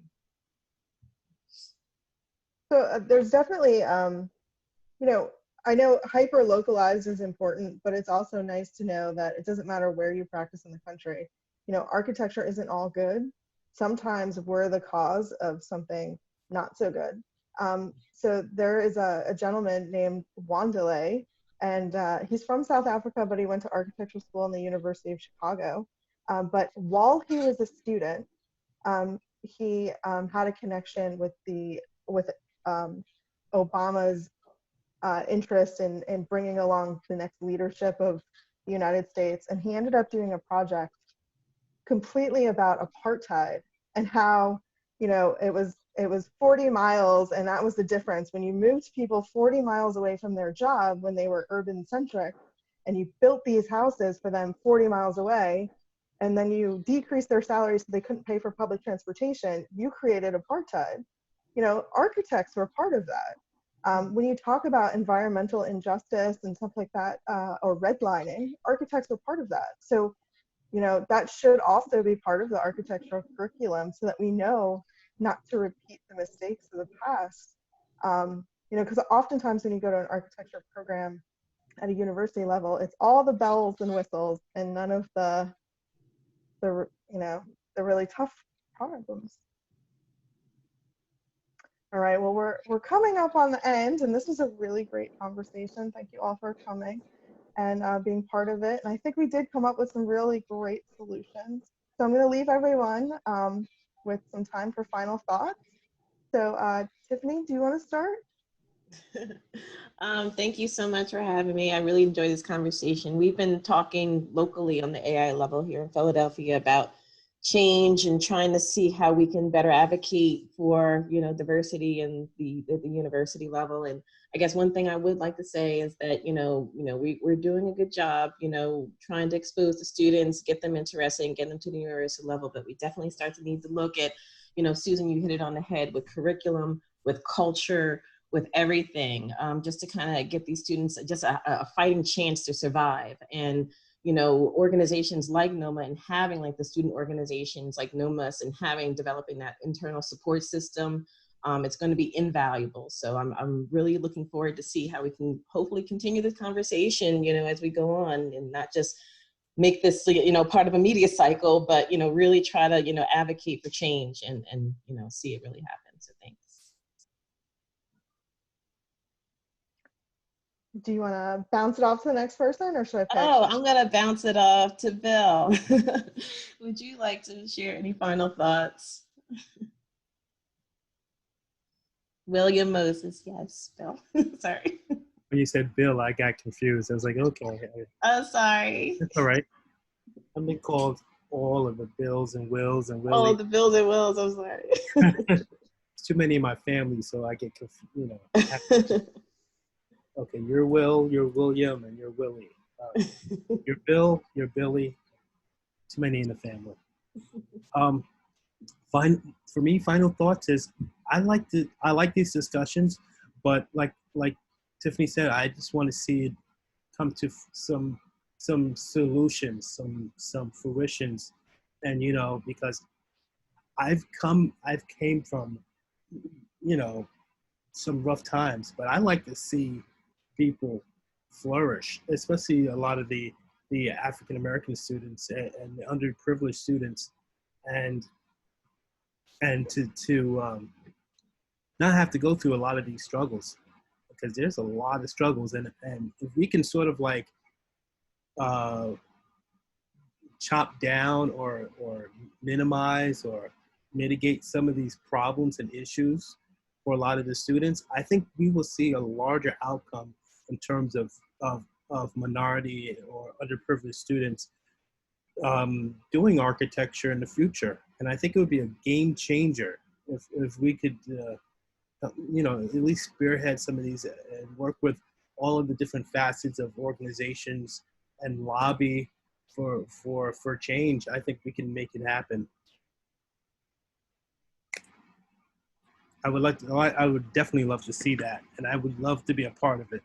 So there's definitely, you know, I know hyper localized is important, but it's also nice to know that it doesn't matter where you practice in the country. You know, architecture isn't all good. Sometimes we're the cause of something not so good. So there is a gentleman named Wandele, and he's from South Africa, but he went to architecture school in the University of Chicago. But while he was a student, he had a connection with Obama's interest in bringing along the next leadership of the United States. And he ended up doing a project completely about apartheid, and how, you know, it was 40 miles, and that was the difference. When you moved people 40 miles away from their job when they were urban centric, and you built these houses for them 40 miles away, and then you decreased their salaries so they couldn't pay for public transportation, you created apartheid. You know, architects were part of that. When you talk about environmental injustice and stuff like that, or redlining, architects are part of that. So, you know, that should also be part of the architectural curriculum so that we know not to repeat the mistakes of the past. You know, because oftentimes when you go to an architecture program at a university level, it's all the bells and whistles and none of the you know, the really tough problems. All right, well, we're coming up on the end, and this was a really great conversation. Thank you all for coming and being part of it. And I think we did come up with some really great solutions. So I'm going to leave everyone with some time for final thoughts. So Tiffany, do you want to start? Thank you so much for having me. I really enjoyed this conversation. We've been talking locally on the AI level here in Philadelphia about change and trying to see how we can better advocate for, you know, diversity and at the university level. And I guess one thing I would like to say is that, we're doing a good job, trying to expose the students, get them interested and get them to the university level. But we definitely start to need to look at, Susan, you hit it on the head with curriculum, with culture, with everything, just to kind of get these students just a fighting chance to survive. And organizations like NOMA and having like the student organizations like NOMAS and developing that internal support system, it's going to be invaluable. So I'm really looking forward to see how we can hopefully continue this conversation, as we go on, and not just make this, part of a media cycle, but, really try to, advocate for change and see it really happen. So thanks. Do you want to bounce it off to the next person, or should I pick? Oh, I'm going to bounce it off to Bill. Would you like to share any final thoughts? William Moses, yes, Bill. Sorry. When you said Bill, I got confused. I was like, okay. Oh, sorry. That's all right. I've been called all of the Bills and Wills and Willie. All of the Bills and Wills, I'm sorry. It's too many in my family, so I get confused, Okay, you're Will, you're William, and you're Willie. You're Bill, you're Billy. Too many in the family. For me, final thoughts is I like these discussions, but like Tiffany said, I just want to see it come to some solutions, some fruitions, and because I've came from some rough times, but I like to see people flourish, especially a lot of the African American students and the underprivileged students, and to not have to go through a lot of these struggles, because there's a lot of struggles, and if we can sort of like chop down or minimize or mitigate some of these problems and issues for a lot of the students, I think we will see a larger outcome in terms of minority or underprivileged students doing architecture in the future. And I think it would be a game changer if we could, at least spearhead some of these and work with all of the different facets of organizations and lobby for change. I think we can make it happen. I would definitely love to see that, and I would love to be a part of it.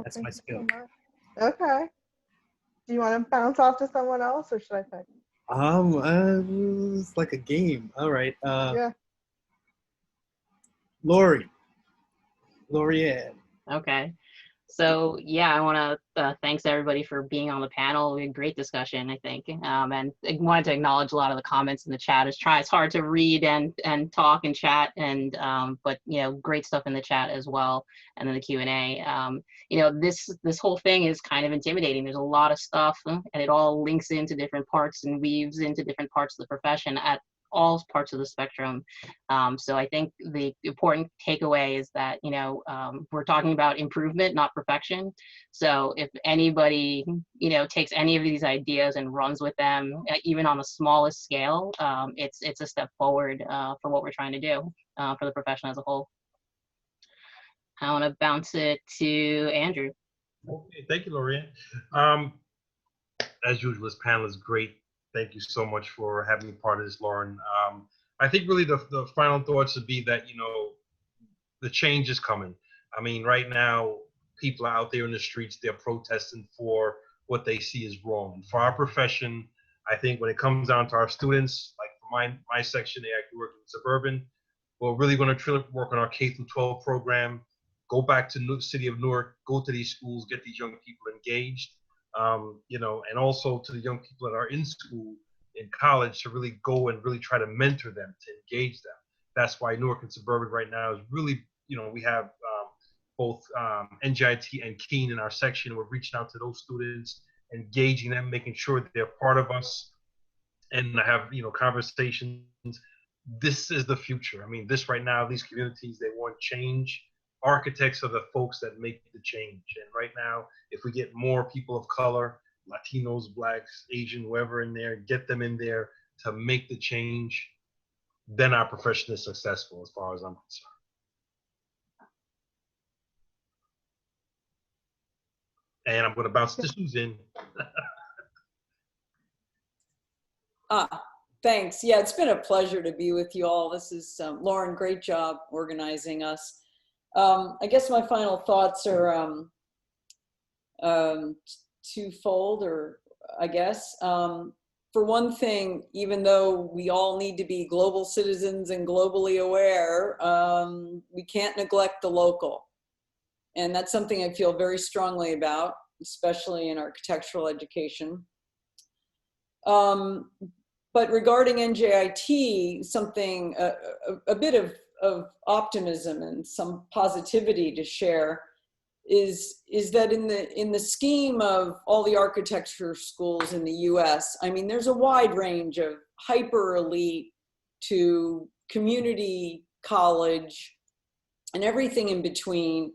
That's my skill. Okay. Do you want to bounce off to someone else, or should I pick? It's like a game. All right. Yeah. Lorianne. Okay. So yeah, I want to thanks everybody for being on the panel. We had a great discussion, I think, and I wanted to acknowledge a lot of the comments in the chat. It's hard to read and talk and chat, and but great stuff in the chat as well, and then the Q&A. This whole thing is kind of intimidating. There's a lot of stuff, and it all links into different parts and weaves into different parts of the profession at all parts of the spectrum. So I think the important takeaway is that, we're talking about improvement, not perfection. So if anybody, takes any of these ideas and runs with them, even on the smallest scale, it's a step forward for what we're trying to do for the profession as a whole. I want to bounce it to Andrew. Okay, thank you, Lorianne. As usual, this panel is great. Thank you so much for having me part of this, Lauren. I think really the final thoughts would be that, you know, the change is coming. I mean, right now, people are out there in the streets, they're protesting for what they see is wrong. For our profession, I think when it comes down to our students, like for my section, they actually work in suburban, we're really going to work on our K through 12 program, go back to the city of Newark, go to these schools, get these young people engaged, you know, and also to the young people that are in school, in college, to really go and really try to mentor them, to engage them. That's why Newark and suburban right now is really, you know, we have both NJIT and Keen in our section. We're reaching out to those students, engaging them, making sure that they're part of us, and have, you know, conversations. This is the future. I mean, this right now, these communities, they want change. Architects are the folks that make the change. And right now, if we get more people of color, Latinos, Blacks, Asian, whoever in there, get them in there to make the change, then our profession is successful as far as I'm concerned. And I'm going to bounce to Susan. Thanks. Yeah, it's been a pleasure to be with you all. This is Lauren, great job organizing us. I guess my final thoughts are twofold, or I guess. For one thing, even though we all need to be global citizens and globally aware, we can't neglect the local. And that's something I feel very strongly about, especially in architectural education. But regarding NJIT, something, a bit of optimism and some positivity to share is that in the scheme of all the architecture schools in the US, I mean, there's a wide range of hyper elite to community college and everything in between.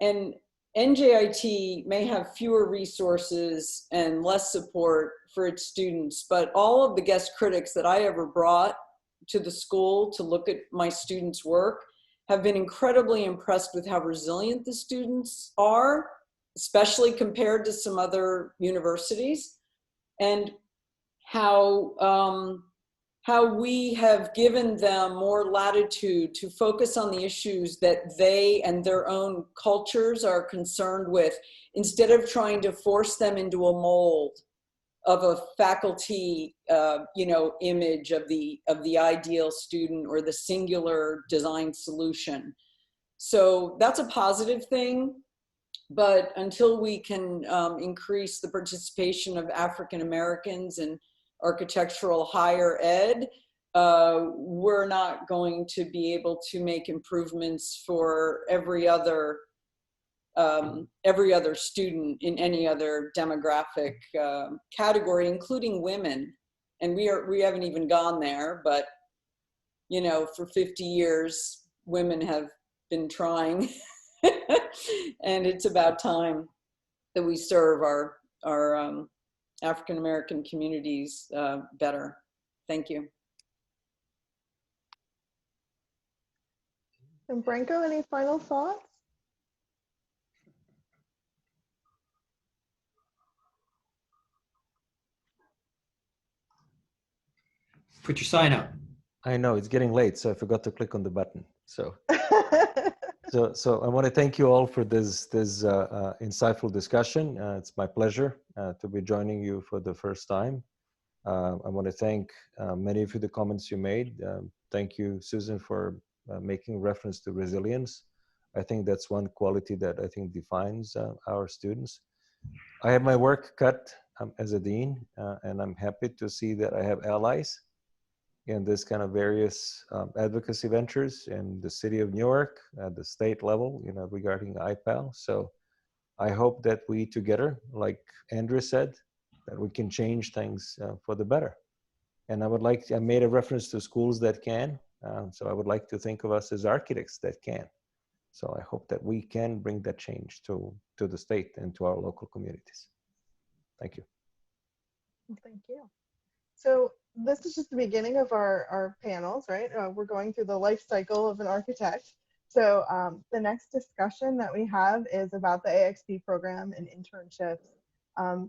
And NJIT may have fewer resources and less support for its students, but all of the guest critics that I ever brought to the school to look at my students' work have been incredibly impressed with how resilient the students are, especially compared to some other universities, and how we have given them more latitude to focus on the issues that they and their own cultures are concerned with, instead of trying to force them into a mold of a faculty, you know, image of the ideal student or the singular design solution. So that's a positive thing. But until we can increase the participation of African Americans in architectural higher ed, we're not going to be able to make improvements for every other student in any other demographic category, including women. And we haven't even gone there, but you know, for 50 years, women have been trying, and it's about time that we serve our African-American communities better. Thank you. And Branko, any final thoughts? Put your sign up. I know it's getting late, so I forgot to click on the button. So I want to thank you all for this insightful discussion. It's my pleasure to be joining you for the first time. I want to thank many of you, the comments you made. Thank you, Susan, for making reference to resilience. I think that's one quality that I think defines our students. I have my work cut as a dean, and I'm happy to see that I have allies in this kind of various advocacy ventures in the city of Newark at the state level, you know, regarding IPAL. So I hope that we together, like Andrew said, that we can change things for the better. And I made a reference to schools that can, so I would like to think of us as architects that can. So I hope that we can bring that change to the state and to our local communities. Thank you. Thank you. So this is just the beginning of our panels, right? We're going through the life cycle of an architect. So the next discussion that we have is about the AXP program and internships,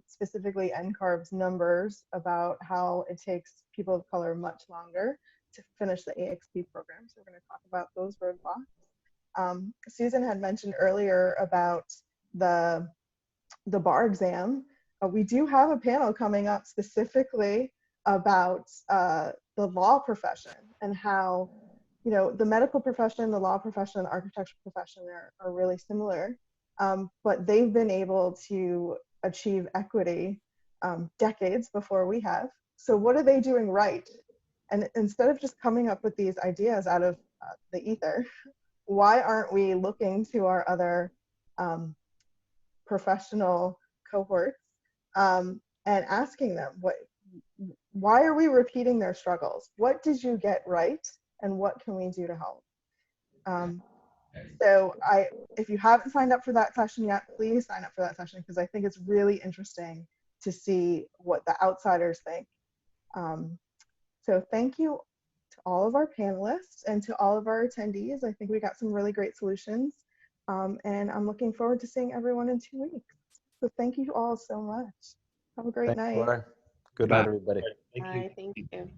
specifically NCARB's numbers about how it takes people of color much longer to finish the AXP program. So we're going to talk about those roadblocks. Susan had mentioned earlier about the bar exam. We do have a panel coming up specifically about the law profession and how, you know, the medical profession, the law profession, and the architecture profession are really similar, but they've been able to achieve equity decades before we have. So what are they doing right? And instead of just coming up with these ideas out of the ether, why aren't we looking to our other professional cohorts and asking them, why are we repeating their struggles? What did you get right? And what can we do to help? So if you haven't signed up for that session yet, please sign up for that session, because I think it's really interesting to see what the outsiders think. So thank you to all of our panelists and to all of our attendees. I think we got some really great solutions, and I'm looking forward to seeing everyone in 2 weeks. So thank you all so much. Have a great night. Good night, everybody. Thank you. Thank you.